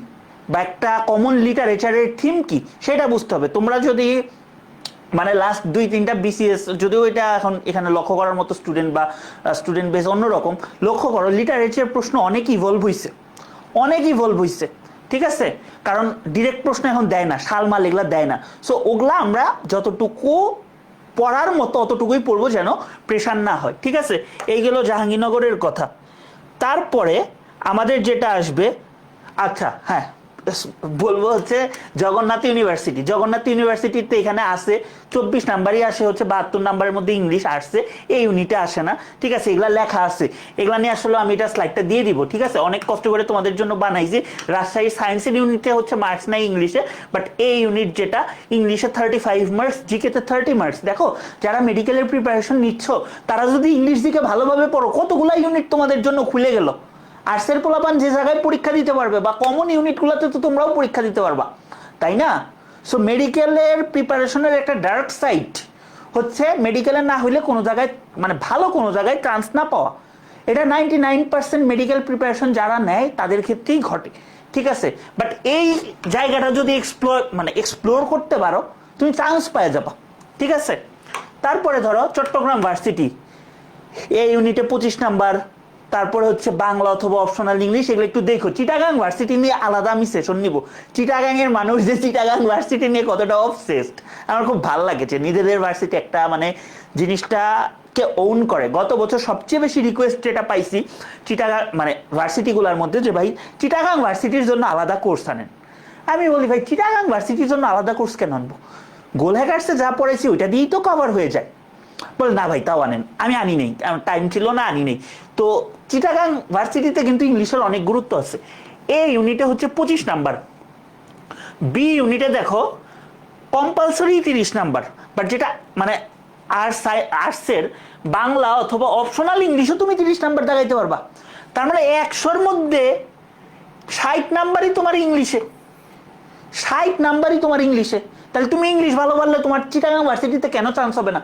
বা একটা কমন লিটারেচারের থিম কি সেটা বুঝতে হবে। তোমরা যদি মানে লাস্ট 2-3টা বিসিএস, যদিও এটা এখন এখানে লক্ষ্য করার মতো স্টুডেন্ট বা স্টুডেন্ট বেস অন্যরকম, লক্ষ্য করো লিটারেচার প্রশ্ন অনেক ইভলভ হয়েছে, অনেক ইভলভ হয়েছে, ঠিক আছে। কারণ ডিরেক্ট প্রশ্ন এখন দেয় না, শালমাল এগুলা দেয় না। সো ওগুলা আমরা যতটুকু পড়ার মতো অতটুকুই পড়বো, যেন প্রেশার না হয়, ঠিক আছে। এই গেল জাহাঙ্গীরনগরের কথা। তারপরে আমাদের যেটা আসবে, আচ্ছা হ্যাঁ বলবো হচ্ছে জগন্নাথ ইউনিভার্সিটি। জগন্নাথ ইউনিভার্সিটিতে এখানে আসে 24 নাম্বারই আসে, হচ্ছে 72 নাম্বারের মধ্যে ইংলিশ আসছে, এই ইউনিটে আসে না, ঠিক আছে। এগুলা লেখা আছে, এগুলা নিয়ে আসলে আমি এটা স্লাইডটা দিয়ে দিব, ঠিক আছে। অনেক কষ্ট করে তোমাদের জন্য বানাইছি। রাজশাহী সায়েন্সের ইউনিটে হচ্ছে মার্কস নাই ইংলিশে, বাট এই ইউনিট যেটা ইংলিশে 35 মার্কস, জিকেতে 30 মার্কস। দেখো যারা মেডিকেলের প্রিপারেশন নিচ্ছ তারা যদি ইংলিশ দিকে ভালোভাবে পড়ো, কতগুলা ইউনিট তোমাদের জন্য খুলে গেল। আর্টসের পোলাপান যে জায়গায় পরীক্ষা দিতে পারবে বা কমন ইউনিটগুলোতে তো তোমরাও পরীক্ষা দিতে পারবা, তাই না? সো মেডিকেলের প্রিপারেশনের একটা ডার্ক সাইড হচ্ছে মেডিকেলের না হইলে কোনো জায়গায় মানে ভালো কোনো জায়গায় চান্স না পাওয়া। এটা 99% মেডিকেল প্রিপারেশন যারা নেয় তাদের ক্ষেত্রেই ঘটে, ঠিক আছে। বাট এই জায়গাটা যদি এক্সপ্লোর করতে পারো, তুমি চান্স পেয়ে যাবা, ঠিক আছে। তারপরে ধরো চট্টগ্রাম ভার্সিটি, এই ইউনিটে 25 নাম্বার। তারপরে হচ্ছে বাংলা অথবা অপশনাল ইংলিশ, এগুলো একটু দেখো। চিটাগাং ভার্সিটি নিয়ে আলাদা আমি সেশন নিব। চিটাগাং এর মানুষ যে চিটাগাং ভার্সিটি নিয়ে কতটা অবসেসড, আমার খুব ভালো লাগেছে। নিজেদের ভার্সিটি একটা মানে জিনিসটাকে ওন করে। গত বছর সবচেয়ে বেশি রিকোয়েস্ট যেটা পাইছি চিটাগাং মানে ভার্সিটিগুলোর মধ্যে, যে ভাই চিটাগাং ভার্সিটির জন্য আলাদা কোর্স আনেন। আমি বলি ভাই চিটাগাং ভার্সিটির জন্য আলাদা কোর্স কেন আনবো? গোলহ্যাকার্সে যা পড়েছি ওইটা দিয়েই তো কভার হয়ে যায়। বলে না ভাই তাও আনেন। আমি আনি নেই, টাইম ছিল না, আনি নেই। তো চিটাগাং ভার্সিটিতে কিন্তু ইংলিশের অনেক গুরুত্ব আছে। এ ইউনিটে হচ্ছে 25 নাম্বার, বি ইউনিটে দেখো কম্পালসরি 30 নাম্বার। বাট যেটা মানে আর্টসের বাংলা অথবা অপশনাল ইংলিশও তুমি 30 নাম্বার দেখাইতে পারবা। তার মানে 100-র মধ্যে 60 নাম্বারই তোমার ইংলিশে, 60 নাম্বারই তোমার ইংলিশে। তাহলে তুমি ইংলিশ ভালো পারলে তোমার চিটাগাং ভার্সিটিতে কেন চান্স হবে না?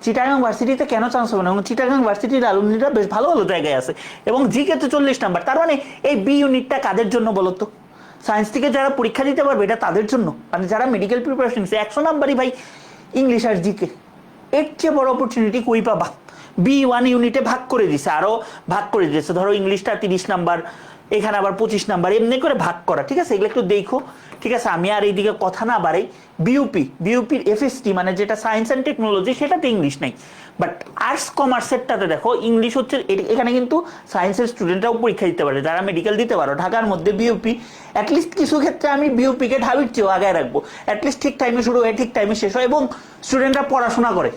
চিটাগাং ভার্সিটিতে কেন চান্স হবে না? এবং চিটাগাং ভার্সিটির অ্যালুমনিরা বেশ ভালো ভালো জায়গায় আছে। এবং জিকেতে 40 নাম্বার। তার মানে এই বি ইউনিটটা কাদের জন্য বলো তো? সায়েন্স থেকে যারা পরীক্ষা দিতে পারবে এটা তাদের জন্য, মানে যারা মেডিকেল প্রিপারেশন নিচ্ছে। 100 নাম্বারই ভাই ইংলিশ আর জিকে, এর চেয়ে বড় অপরচুনিটি কই পাবা? B1 ইউনিটে ভাগ করে দিছে, আরো ভাগ করে দিয়েছে। ধরো ইংলিশটা 30 নাম্বার, এখানে আবার 25 নাম্বার, এমনি করে ভাগ করা, ঠিক আছে। এগুলো একটু দেখো, ঠিক আছে। আমি আর এইদিকে কথা না বাড়াই। বিউপির এফএসটি মানে যেটা সায়েন্স অ্যান্ড টেকনোলজি, সেটাতে ইংলিশ নাই। বাট আর্টস কমার্সেরটাতে দেখো ইংলিশ হচ্ছে। এখানে কিন্তু সায়েন্সের স্টুডেন্টরাও পরীক্ষা দিতে পারে, যারা মেডিকেল দিতে পারো। ঢাকার মধ্যে বিউপি অ্যাটলিস্ট কিছু ক্ষেত্রে আমি বিউপিকে ঢাবির চেয়েও আগে রাখবো। অ্যাটলিস্ট ঠিক টাইমে শুরু হয়, ঠিক টাইমে শেষ হয়, এবং স্টুডেন্টরা পড়াশোনা করে।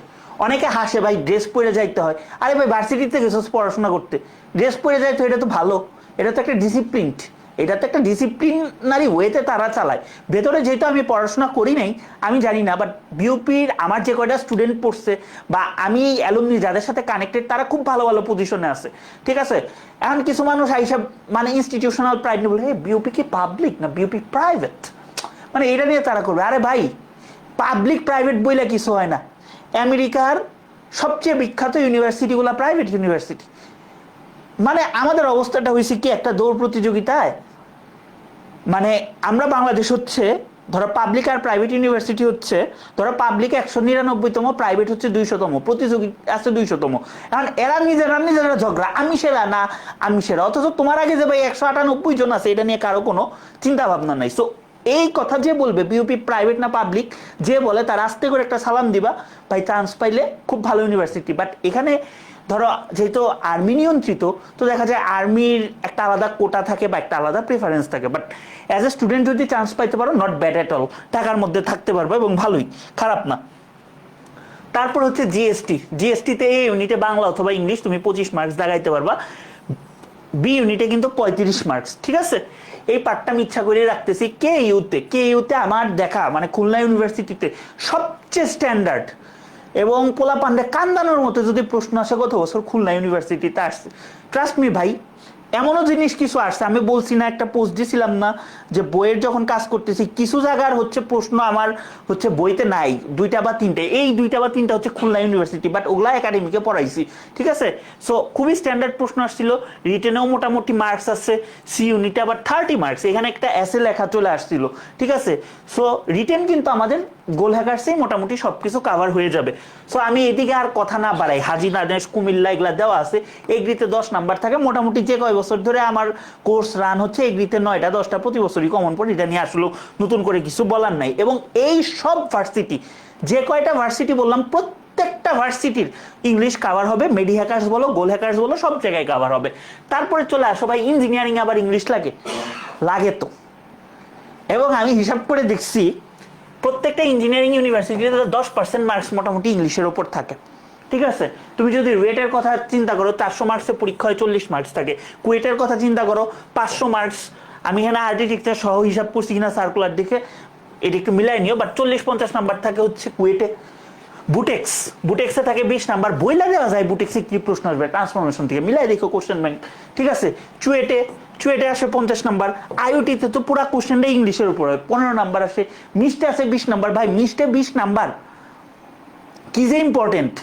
অনেকে হাসে ভাই ড্রেস পরে যাইতে হয়। আরে ভাই ভার্সিটিতে গেছো পড়াশোনা করতে, ড্রেস পরে যাইতে, এটা তো ভালো, এটা তো একটা ডিসিপ্লিন, এটা তো একটা ডিসিপ্লিনারি ওয়েতে তারা চালায়। ভেতরে যেহেতু আমি পড়াশোনা করি নাই আমি জানি না, বাট বিউপির আমার যে কয়টা স্টুডেন্ট পড়ছে বা আমি অ্যালুমনি যাদের সাথে কানেক্টেড তারা খুব ভালো ভালো পজিশনে আছে, ঠিক আছে। এখন কিছু মানুষ এইসব মানে ইনস্টিটিউশনাল প্রাইড নিয়ে বলে বিউপি কি পাবলিক না বিউপি প্রাইভেট, মানে এটা নিয়ে তারা করবে। আরে ভাই পাবলিক প্রাইভেট বইলে কিছু হয় না, আমেরিকার সবচেয়ে বিখ্যাত ইউনিভার্সিটিগুলো প্রাইভেট ইউনিভার্সিটি। মানে আমাদের অবস্থাটা হয়েছে কি একটা দৌড় প্রতিযোগিতায়, মানে আমরা বাংলাদেশ হচ্ছে ধরো পাবলিক আর প্রাইভেট ইউনিভার্সিটি হচ্ছে, ধরো পাবলিক 199তম, প্রাইভেট হচ্ছে 200তম, প্রতিযোগী আছে 200তম। এখন এরা নিজেরা ঝগড়া, আমি সেরা না আমি সেরা, অথচ তোমার আগে যে ভাই 198 জন আছে এটা নিয়ে কারো কোনো চিন্তা ভাবনা নাই। সো এই কথা যে বলবে বিউপি প্রাইভেট না পাবলিক, যে বলে তার আস্তে করে একটা সালাম দিবা, ভাই চান্স পাইলে খুব ভালো ইউনিভার্সিটি। বাট এখানে ধরো যেহেতু আর্মি নিয়ন্ত্রিত, তো দেখা যায় আর্মির একটা আলাদা কোটা থাকে বা একটা আলাদা প্রেফারেন্স থাকে। বাট অ্যাজ এ স্টুডেন্ট যদি চান্স পাইতে পারো, নট ব্যাড অ্যাট অল, টাকার মধ্যে থাকতে পারবে এবং ভালোই, খারাপ না। তারপর হচ্ছে জিএসটিতে এই ইউনিটে বাংলা অথবা ইংলিশ তুমি 25 মার্কস দাগাইতে পারবা, বি ইউনিটে কিন্তু 35 মার্কস, ঠিক আছে। এই পার্টটা আমি ইচ্ছা করে রাখতেছি। কে ইউতে আমার দেখা মানে খুলনা ইউনিভার্সিটিতে সবচেয়ে স্ট্যান্ডার্ড এবং পোলাপান্ডে কান্দানোর মতো যদি প্রশ্ন আসে গত বছর খুলনা ইউনিভার্সিটিতে আসছে, ট্রাস্ট মি ভাই, এমনও জিনিস কিছু আসছে আমি বলছি না, একটা পোস্ট দিছিলাম না যে বইয়ের যখন কাজ করতেছি কিছু জায়গার হচ্ছে প্রশ্ন আমার হচ্ছে বইতে নাই, 2টা বা 3টে, এই 2টা বা 3টা হচ্ছে খুলনা ইউনিভার্সিটি, বাট ওগুলা একাডেমিকে পড়াইছি, ঠিক আছে। সো খুবই স্ট্যান্ডার্ড প্রশ্ন আসছিল, রিটেনেও মোটামুটি মার্কস আছে, সি ইউনিটে আবার 30 মার্কস, এখানে একটা এসে লেখা চলে আসছিল, ঠিক আছে। সো রিটেন কিন্তু আমাদের গোল হ্যাকার্সেই মোটামুটি সবকিছু কাভার হয়ে যাবে। সো আমি এদিকে আর কথা না বাড়াই, হাজি নাদেশ কুমিল্লা এগুলা দেওয়া আছে, এগ্রিতে 10 নাম্বার থাকে মোটামুটি। যে কয় বছর ধরে আমার কোর্স রান হচ্ছে এগ্রিতে 9টা 10টা প্রতি বছরই কমন পড়ে, এটা নিয়ে আসলে নতুন করে কিছু বলার নাই। এবং এই সব ভার্সিটি, যে কয়টা ভার্সিটি বললাম প্রত্যেকটা ভার্সিটির ইংলিশ কাভার হবে, মেডি হ্যাকার্স বলো গোল হ্যাকার্স বলো সব জায়গায় কাভার হবে। তারপরে চলে আসো ভাই ইঞ্জিনিয়ারিং আবার ইংলিশ লাগে তো। এবং আমি হিসাব করে দেখছি প্রত্যেকটা ইঞ্জিনিয়ারিং ইউনিভার্সিটিতে 10% মার্কস মোটামুটি ইংলিশের ওপর থাকে, ঠিক আছে। তুমি যদি রুয়েটের কথা চিন্তা করো 400 মার্কসের পরীক্ষা হয় 40 মার্কস থাকে, কুয়েটের কথা চিন্তা করো 500 মার্কস, আমি এখানে আর্টিটেকচার সহ হিসাব করছি কিনা সার্কুলার দেখে এটা একটু মিলাই নিও, বাট 40-50 নাম্বার থাকে হচ্ছে কুয়েটে। বুটেক্সে থাকে 20 নাম্বার, বইলা দেওয়া যায় বুটেক্সে কি প্রশ্ন আসবে ট্রান্সফরমেশন থেকে, মিলাই দেখো কোশ্চেন ব্যাংক, ঠিক আছে। চুয়েটে আসে 50 নাম্বার, আইওটিতে তো পুরো কোশ্চেনটা ইংলিশের উপর হয়, 15 নাম্বার আসে, মিস্টে আসে 20 নাম্বার, ভাই মিস্টে 20 নাম্বার কি যে ইম্পর্টেন্ট।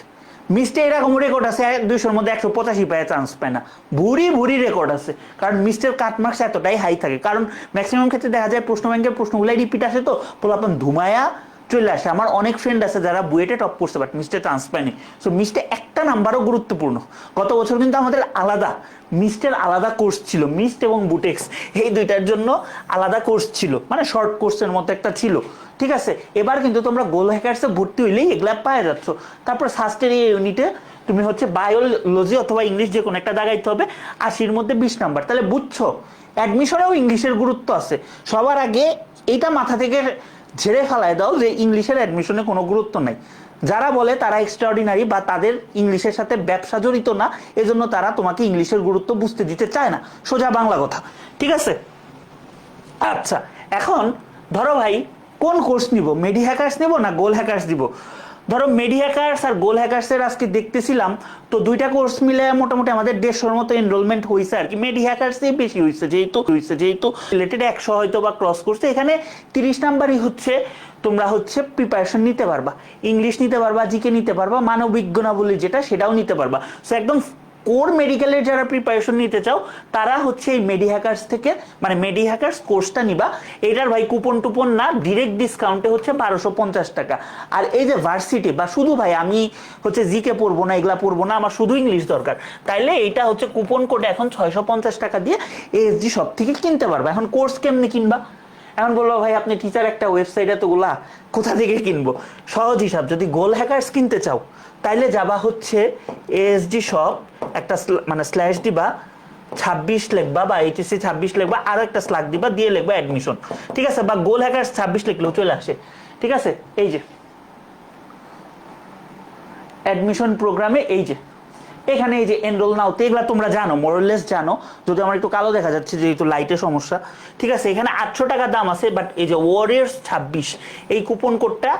মিস্টে এরকম রেকর্ড আছে 200-র মধ্যে 185 পায়, চান্স পায় না, ভুরি রেকর্ড আছে। কারণ মিস্টের কাট মার্কস এতটাই হাই থাকে, কারণ ম্যাক্সিমাম ক্ষেত্রে দেখা যায় প্রশ্ন ব্যাংকের প্রশ্নগুলাই রিপিট আসে, তো পোলাপান ধুমায়া চলে আসে। আমার অনেক ফ্রেন্ড আছে যারা বুয়েটে টপ করছে বাট মিস্টে চান্স পায়নি। সো মিস্টে একটা নাম্বারও গুরুত্বপূর্ণ। গত বছর কিন্তু আমাদের আলাদা মিস্টের আলাদা কোর্স ছিল, মিস্ট এবং বুটেক্স এই দুইটার জন্য আলাদা কোর্স ছিল, মানে শর্ট কোর্সের মতো একটা ছিল, ঠিক আছে। এবার কিন্তু তোমরা গোল হ্যাকার্সে ভর্তি হইলেই এগুলা পাওয়া যাচ্ছ। তারপর সাস্টের এই ইউনিটে তুমি হচ্ছে বায়োলজি অথবা ইংলিশ যে কোনো একটা দাগাইতে হবে, 80-র মধ্যে 20 নাম্বার, তাহলে বুঝছো অ্যাডমিশনেও ইংলিশের গুরুত্ব আছে। সবার আগে এইটা মাথা থেকে ঝেড়ে ফেলায় দাও যে ইংলিশের অ্যাডমিশনে কোনো গুরুত্ব নাই। যারা বলে তারা এক্সট্রাঅর্ডিনারি বা তাদের ইংলিশের সাথে ব্যবসা জড়িত না, এজন্য তারা তোমাকে ইংলিশের গুরুত্ব বুঝতে দিতে চায় না, সোজা বাংলা কথা, ঠিক আছে। আচ্ছা এখন ধরো ভাই কোন কোর্স নিব, মেডি হ্যাকার্স নিব না গোল হ্যাকার্স দিব। ধরো মেডি হ্যাকার্স আর গোল হ্যাকার্সের আজকে দেখতেছিলাম তো দুইটা কোর্স মিলে মোটামুটি আমাদের 150-র মতো এনরোলমেন্ট হয়েছে আর কি। মেডি হ্যাকার্সই বেশি হয়েছে যেহেতু রিলেটেড 100 হয়তো বা ক্রস করছে। এখানে 30 নাম্বারই হচ্ছে তোমরা হচ্ছে প্রিপারেশন নিতে পারবা, ইংলিশ নিতে পারবা, জিকে নিতে পারবা, মানবিক গুণাবলী যেটা সেটাও নিতে পারবা। সো একদম কোর মেডিকেলের যারা প্রিপারেশন নিতে চাও তারা হচ্ছে এই মেডি হ্যাকার্স থেকে মানে মেডি হ্যাকার্স কোর্সটা নিবা। এটার ভাই কুপন টুপন না, ডিরেক্ট ডিসকাউন্টে হচ্ছে 1250 টাকা। আর এই যে ভার্সিটি বা শুধু ভাই আমি হচ্ছে জিকে পড়বো না এগুলা পড়বো না, আমার শুধু ইংলিশ দরকার, তাইলে এইটা হচ্ছে কুপন কোডে এখন 650 টাকা দিয়ে এএসজি সব থেকে কিনতে পারবা। এখন কোর্স কেমনে কিনবা, এখন বলবো ভাই আপনি টিচার একটা ওয়েবসাইট এতগুলা কোথা থেকে কিনবো। সহজ হিসাব, যদি গোল হ্যাকার্স কিনতে চাও তাইলে যাবা হচ্ছে এএসডি শপ, একটা মানে স্ল্যাশ দিবা 26 লিখবা বা এইচএসসি 26 লিখবা, আর একটা স্ল্যাগ দিবা দিয়ে লিখবা অ্যাডমিশন, ঠিক আছে। বা গোল হ্যাকার্স 26 লিখলেও চলে আসে, ঠিক আছে। এই যে অ্যাডমিশন প্রোগ্রামে এই যে এখানে এই যে এনরোল নাও, তো এগুলা তোমরা জানো, মোরলেস জানো, যদি আমার একটু কালো দেখা যাচ্ছে যেহেতু লাইটের সমস্যা, ঠিক আছে। এখানে 800 টাকা দাম আছে, বাট এই যে ওয়ারিয়ার্স 26 এই কুপন কোডটা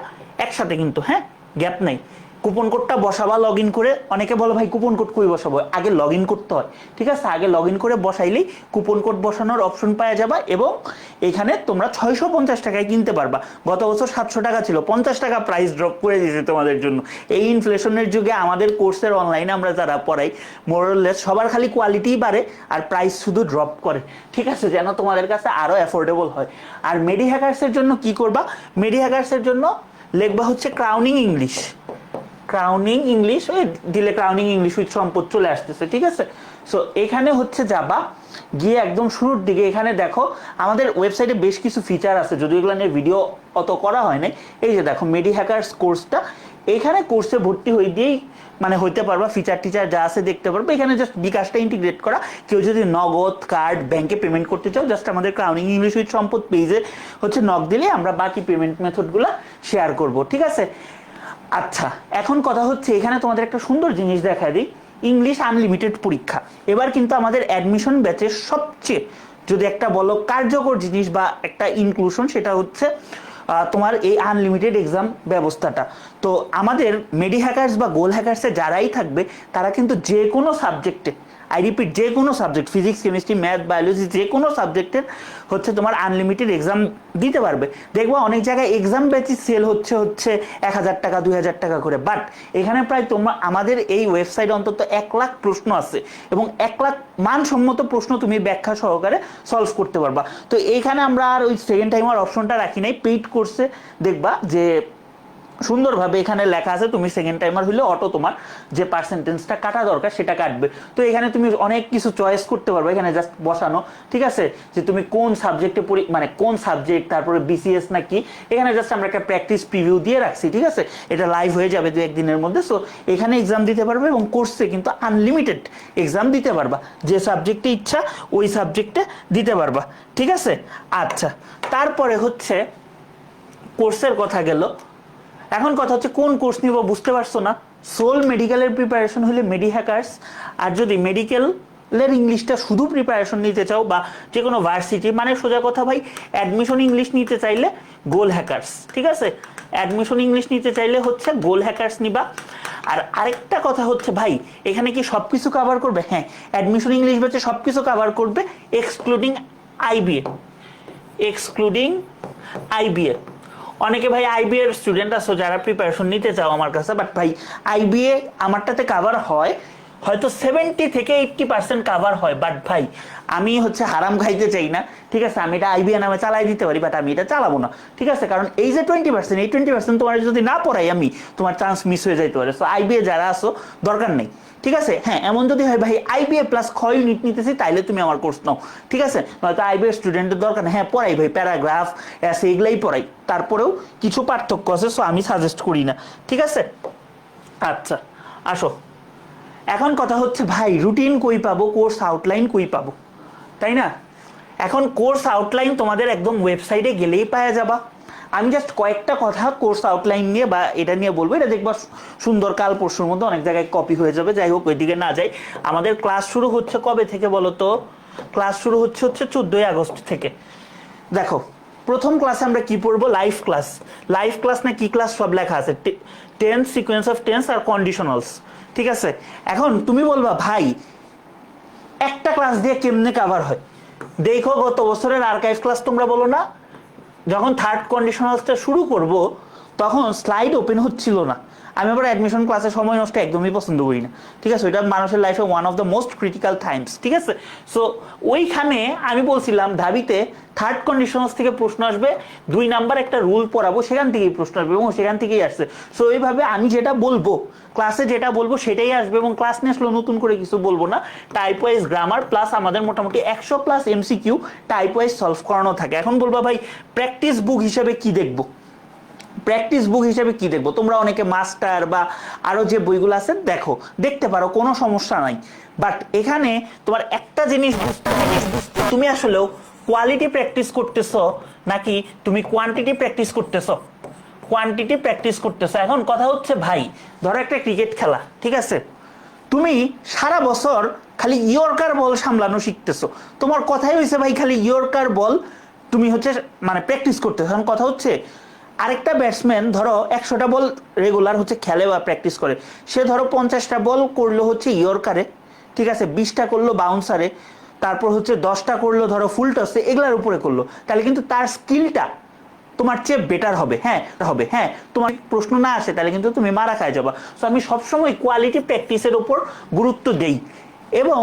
একসাথে কিন্তু, হ্যাঁ, গ্যাপ নাই। কুপন কোডটা বসাবা লগ ইন করে। অনেকে বলো ভাই কুপন কোড কই বসাবো, আগে লগ ইন করতে হয়, ঠিক আছে। আগে লগ ইন করে বসাইলেই কুপন কোড বসানোর অপশন পাওয়া যাবা, এবং এখানে তোমরা 650 টাকায় কিনতে পারবা। গত বছর 700 টাকা ছিল, 50 টাকা প্রাইস ড্রপ করে দিয়েছে তোমাদের জন্য। এই ইনফ্লেশনের যুগে আমাদের কোর্সের অনলাইনে আমরা যারা পড়াই, মোরলেস সবার খালি কোয়ালিটিই বাড়ে আর প্রাইস শুধু ড্রপ করে, ঠিক আছে, যেন তোমাদের কাছে আরও অ্যাফোর্ডেবল হয়। আর মেডি হ্যাকার্সের জন্য কি করবা, মেডি হ্যাকার্সের জন্য লিখবা হচ্ছে ক্রাউনিং ইংলিশ। ক্রাউনিং ইংলিশ ওই দিলে ক্রাউনিং ইংলিশ উইথ সম্পদ চলে আসতেছে, ঠিক আছে। সো এখানে হচ্ছে যাবা, গিয়ে একদম শুরুর দিকে এখানে দেখো আমাদের ওয়েবসাইটে বেশ কিছু ফিচার আছে, যদি এগুলো নিয়ে ভিডিও অত করা হয় নাই। এই যে দেখো মেডি হ্যাকার্স কোর্সটা, এখানে কোর্সে ভর্তি হয়ে দিয়েই মানে হইতে পারবা, ফিচার টিচার যা আছে দেখতে পারবে। এখানে জাস্ট বিকাশটা ইন্টিগ্রেট করা। কেউ যদি নগদ কার্ড ব্যাংকে পেমেন্ট করতে চাও, জাস্ট আমাদের ক্রাউনিং ইংলিশ উইথ সম্পদ পেজে হচ্ছে নক দিলে আমরা বাকি পেমেন্ট মেথডগুলো শেয়ার করব, ঠিক আছে। আচ্ছা, এখন কথা হচ্ছে এখানে তোমাদের একটা সুন্দর জিনিস দেখা দিই, ইংলিশ আনলিমিটেড পরীক্ষা। এবার কিন্তু আমাদের অ্যাডমিশন ব্যাচের সবচেয়ে যদি একটা বলো কার্যকর জিনিস বা একটা ইনক্লুশন, সেটা হচ্ছে তোমার এই আনলিমিটেড এক্সাম ব্যবস্থাটা। তো আমাদের মেডি হ্যাকার্স বা গোল হ্যাকার্সে যারাই থাকবে তারা কিন্তু যে কোনো সাবজেক্টে, আই রিপিট, যে কোনো subject, physics, chemistry, math, biology, যে কোনো সাবজেক্টের হচ্ছে তোমার আনলিমিটেড এক্সাম দিতে পারবে। দেখবো অনেক জায়গায় এক্সাম ব্যাচই সেল হচ্ছে 1000 টাকা 2000 টাকা করে, বাট এখানে প্রায় তোমার আমাদের এই ওয়েবসাইটে অন্তত 1 লাখ প্রশ্ন আছে, এবং 1 লাখ মানসম্মত প্রশ্ন তুমি ব্যাখ্যা সহকারে সলভ করতে পারবা। তো এইখানে আমরা আর ওই সেকেন্ড টাইমার অপশনটা রাখি নাই। পেইড কোর্সে দেখবা যে সুন্দরভাবে এখানে লেখা আছে তুমি সেকেন্ড টাইমার হলে অটো তোমার যে পার্সেন্টেজটা কাটা দরকার সেটা কাটবে। তো এখানে তুমি অনেক কিছু চয়েস করতে পারবে, এখানে জাস্ট বসানো, ঠিক আছে, যে তুমি কোন সাবজেক্টে মানে কোন সাবজেক্ট, তারপরে বিসিএস নাকি। এখানে জাস্ট আমরা একটা প্র্যাকটিস প্রিভিউ দিয়ে রাখছি, ঠিক আছে। এটা লাইভ হয়ে যাবে 2-1 দিনের মধ্যে। সো এখানে এক্সাম দিতে পারবে, এবং কোর্সে কিন্তু আনলিমিটেড এক্সাম দিতে পারবা, যে সাবজেক্টে ইচ্ছা ওই সাবজেক্টে দিতে পারবা, ঠিক আছে। আচ্ছা, তারপরে হচ্ছে কোর্সের কথা গেল, এখন কথা হচ্ছে কোন কোর্স নিব বুঝতে পারছো না। সোল মেডিকেলের প্রিপারেশন হলে মেডি হ্যাকার্স, আর যদি মেডিকেলের ইংলিশটা শুধু প্রিপারেশন নিতে চাও বা যে কোনো ভার্সিটি, মানে সোজা কথা ভাই, অ্যাডমিশন ইংলিশ নিতে চাইলে গোল হ্যাকার্স, ঠিক আছে। অ্যাডমিশন ইংলিশ নিতে চাইলে হচ্ছে গোল হ্যাকার্স নিবা। আর আরেকটা কথা হচ্ছে ভাই, এখানে কি সব কিছু কভার করবে? হ্যাঁ, অ্যাডমিশন ইংলিশ ব্যাচে সব কিছু কভার করবে এক্সক্লুডিং আইবিএ, এক্সক্লুডিং আইবিএ। অনেকে ভাই আইবিএ এর স্টুডেন্ট আছো যারা প্রিপারেশন নিতে চাও আমার কাছে, বাট ভাই আইবিএ আমারটাতে কাভার হয় হয়তো 70 থেকে 80% কাভার হয়, বাট ভাই আমি হচ্ছে হারাম খাইতে চাই না, ঠিক আছে। আমি এটা আইবিএ নামে চালাই দিতে পারি, বাট আমি এটা চালাবো না, ঠিক আছে। কারণ এই যে 20%, এই 20% তোমার যদি না পড়াই আমি, তোমার চান্স মিস হয়ে যাইতে পারে। সো আইবিএ যারা আসো দরকার নেই, ঠিক আছে। হ্যাঁ, এমন যদি হয় ভাই আইবিএ প্লাস খ ইউনিট নিতেছি, তাইলে তুমি আমার কোর্স নাও, ঠিক আছে। নয়তো আইবিএ স্টুডেন্টের দরকার নেই। হ্যাঁ পড়াই ভাই, প্যারাগ্রাফ, এসে এগুলাই পড়াই, তারপরেও কিছু পার্থক্য আছে, সো আমি সাজেস্ট করি না, ঠিক আছে। আচ্ছা আসো, এখন কথা হচ্ছে ভাই রুটিন কই পাবো, কোর্স আউটলাইন কই পাবো, তাই না। এখন কোর্স আউটলাইন তোমাদের একদম ওয়েবসাইটে গেলেই পাওয়া যাবা। আমি জাস্ট কয়েকটা কথা কোর্স আউটলাইন নিয়ে বা এটা নিয়ে বলবো, এটা দেখবা সুন্দর কাল পরশুর মধ্যে অনেক জায়গায় কপি হয়ে যাবে। যাই হোক, ওইদিকে না যাই। আমাদের ক্লাস শুরু হচ্ছে কবে থেকে বলো তো? ক্লাস শুরু হচ্ছে 14ই আগস্ট থেকে। দেখো, প্রথম ক্লাসে আমরা কি পড়বো? Live class. লাইভ ক্লাস না কি ক্লাস সব লেখা আছে, টেন্স, সিকোয়েন্স অফ টেন্স আর কন্ডিশনালস, ঠিক আছে। এখন তুমি বলবা ভাই একটা ক্লাস দিয়ে কেমনে কভার হয়? দেখো গত বছরের আর্কাইভ ক্লাস তোমরা বলো না, যখন থার্ড কন্ডিশনালসটা শুরু করব তখন স্লাইড ওপেন হচ্ছিল না। আমি আবার অ্যাডমিশন ক্লাসে সময় নষ্ট একদমই পছন্দ করি না, ঠিক আছে। ওইটা মানুষের লাইফে one of the most critical Times, ঠিক আছে। সো ওইখানে আমি বলছিলাম ঢাবিতে থার্ড কন্ডিশনালস থেকে প্রশ্ন আসবে, 2 নাম্বার একটা রুল পড়াবো, সেখান থেকেই প্রশ্ন আসবে, এবং সেখান থেকেই আসছে। সো এইভাবে আমি যেটা বলবো ক্লাসে, যেটা বলবো সেটাই আসবে, এবং ক্লাস নিয়ে আসলে নতুন করে কিছু বলবো না। টাইপ ওয়াইজ গ্রামার প্লাস আমাদের মোটামুটি 100+ MCQ টাইপ ওয়াইজ সলভ করানো থাকে। এখন বলবো ভাই প্র্যাকটিস বুক হিসেবে কি দেখবো? প্র্যাকটিস বুক হিসেবে কি দেখবো? তোমরা অনেকে মাস্টার বা আরো যে বইগুলো আছে দেখো, দেখতে পারো, কোনো সমস্যা নাই। বাট এখানে তোমার একটা জিনিস বুঝতে, তুমি আসলেও কোয়ালিটি প্র্যাকটিস করতেছো নাকি তুমি কোয়ান্টিটি প্র্যাকটিস করতেছো? কোয়ান্টিটি প্র্যাকটিস করতেছো। এখন কথা হচ্ছে ভাই, ধরো একটা ক্রিকেট খেলা, ঠিক আছে, তুমি সারা বছর খালি ইয়র্কার বল সামলানো শিখতেছো, তোমার কথাই হয়েছে ভাই খালি ইয়র্কার বল তুমি হচ্ছে মানে প্র্যাকটিস করতেছো। এখন কথা হচ্ছে আরেকটা ব্যাটসম্যান ধরো 100টা বল রেগুলার হচ্ছে খেলে বা প্র্যাকটিস করে, সে ধরো 50টা বল করলো হচ্ছে ইয়র্কারে, ঠিক আছে, 20টা করলো বাউন্সারে, তারপর হচ্ছে 10টা করলো ধরো ফুল টসে, এগুলার উপরে করলো, তাহলে কিন্তু তার স্কিলটা তোমার চেয়ে বেটার হবে। হ্যাঁ তোমার প্রশ্ন না আসে তাহলে কিন্তু তুমি মারা খায় যাবা। সো আমি সবসময় কোয়ালিটি প্র্যাকটিসের উপর গুরুত্ব দেই। এবং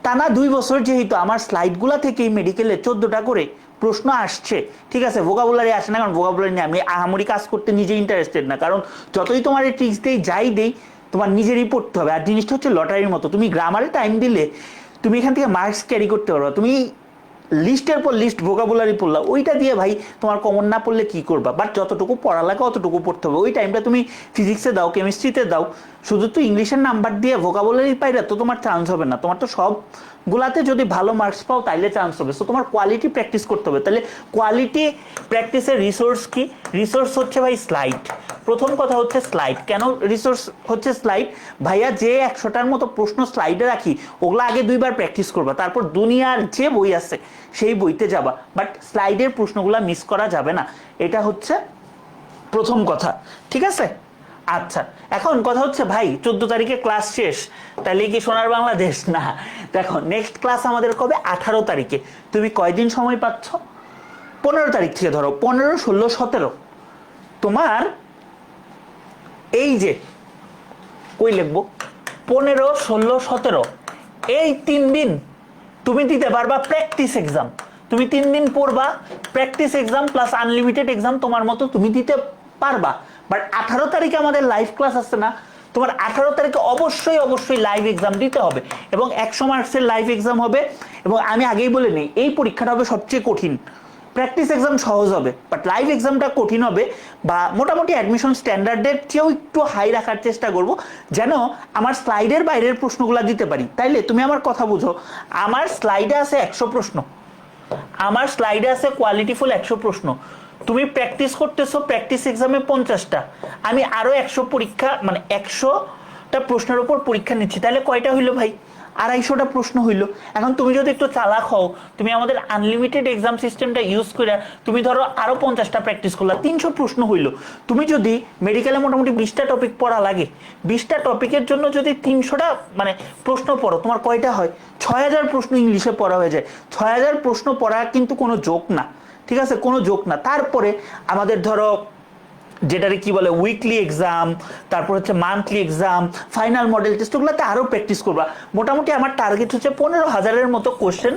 টানা 2 বছর যেহেতু আমার স্লাইডগুলা থেকেই মেডিকেলে 14টা করে প্রশ্ন আসছে, ঠিক আছে, ভোকাবুলারি আসে না, কারণ ভোকাবুলারি নিয়ে আমি আহামরি কাজ করতে নিজে ইন্টারেস্টেড না, কারণ যতই তোমার এই ট্রিক্স দেই যাই দেই তোমার নিজেরই পড়তে হবে। আর জিনিসটা হচ্ছে লটারির মতো, তুমি গ্রামারে টাইম দিলে তুমি এখান থেকে মার্কস ক্যারি করতে পারো। তুমি লিস্টের পর লিস্ট ভোকাবুলারি পড়লা, ওইটা দিয়ে ভাই তোমার কমন না পড়লে কি করবা, বাট যতটুকু পড়া লাগে অতটুকু পড়তে হবে। ওই টাইমটা তুমি ফিজিক্সে দাও, কেমিস্ট্রিতে দাও, শুধু তো ইংলিশের নাম্বার দিয়ে ভোকাবুলারি পাইলে তো তোমার চান্স হবে না। তোমার তো সবগুলাতে যদি ভালো মার্কস পাও তাইলে চান্স হবে। সো তোমার কোয়ালিটি প্র্যাকটিস করতে হবে। তাহলে কোয়ালিটি প্র্যাকটিসের রিসোর্স কি? রিসোর্স হচ্ছে ভাই স্লাইড। প্রথম কথা হচ্ছে স্লাইড। কেন রিসোর্স হচ্ছে স্লাইড? ভাইয়া যে 100টার মতো প্রশ্ন স্লাইডে রাখি ওগুলো আগে 2বার প্র্যাকটিস করবা, তারপর দুনিয়ার যে বই আছে সেই বইতে যাবা, বাট স্লাইডের প্রশ্নগুলো মিস করা যাবে না। এটা হচ্ছে প্রথম কথা, ঠিক আছে? আচ্ছা, এখন কথা হচ্ছে ভাই 14 তারিখে ক্লাস শেষ, তাহলে কি সোনার বাংলাদেশ? না, দেখো নেক্সট ক্লাস আমাদের কবে? 18 তারিখে। তুমি কয়দিন সময় পাচ্ছ? 15 তারিখ থেকে ধরো 15, 16, 17 তোমার এই যে কই লিখবো 15, 16, 17 এই 3 দিন তুমি দিতে পারবা প্র্যাকটিস এক্সাম। তুমি 3 দিন পড়বা, practice exam plus unlimited exam তোমার মতো তুমি দিতে পারবা। বাট 18 তারিখে আমাদের লাইভ ক্লাস আছে না, তোমার 18 তারিখে অবশ্যই লাইভ এক্সাম দিতে হবে, এবং 100 মার্কসের লাইভ এক্সাম হবে। এবং আমি আগেই বলে নিই এই পরীক্ষাটা হবে সবচেয়ে কঠিন। প্র্যাকটিস এক্সাম সহজ হবে, বাট লাইভ এক্সামটা কঠিন হবে, বা মোটামুটি অ্যাডমিশন স্ট্যান্ডার্ডের চেয়েও একটু হাই রাখার চেষ্টা করব, যেন আমার স্লাইডের বাইরের প্রশ্নগুলো দিতে পারি। তাইলে তুমি আমার কথা বুঝো, আমার স্লাইডে আছে 100 প্রশ্ন, আমার স্লাইডে আছে কোয়ালিটিফুল 100 প্রশ্ন, তুমি প্র্যাকটিস করতেছো প্র্যাকটিস এক্সামে 50টা, আমি আরো 100 পরীক্ষা মানে 100টা প্রশ্নের উপর পরীক্ষা নিচ্ছি, তাহলে কয়টা হইলো ভাই? 250টা প্রশ্ন হইলো। এখন তুমি যদি একটু চালাক হও, তুমি আমাদের আনলিমিটেড এক্সাম সিস্টেমটা ইউজ করে তুমি ধরো আরো 50টা প্র্যাকটিস করলা, 300 প্রশ্ন হইলো। তুমি যদি মেডিকেলে মোটামুটি 20টা টপিক পড়া লাগে, 20টা টপিকের জন্য যদি 300টা মানে প্রশ্ন পড়ো, তোমার কয়টা হয়? 6000 প্রশ্ন ইংলিশে পড়া হয়ে যায়। 6000 প্রশ্ন পড়া কিন্তু কোনো জোক না, ঠিক আছে, কোনো জোক না। তারপরে আমাদের ধরো যেটারে কি বলে উইকলি এক্সাম, তারপর হচ্ছে monthly exam, final model test, ওগুলোতে আরো প্র্যাকটিস করবা। মোটামুটি আমার টার্গেট হচ্ছে 15,000-এর মতো কোশ্চেন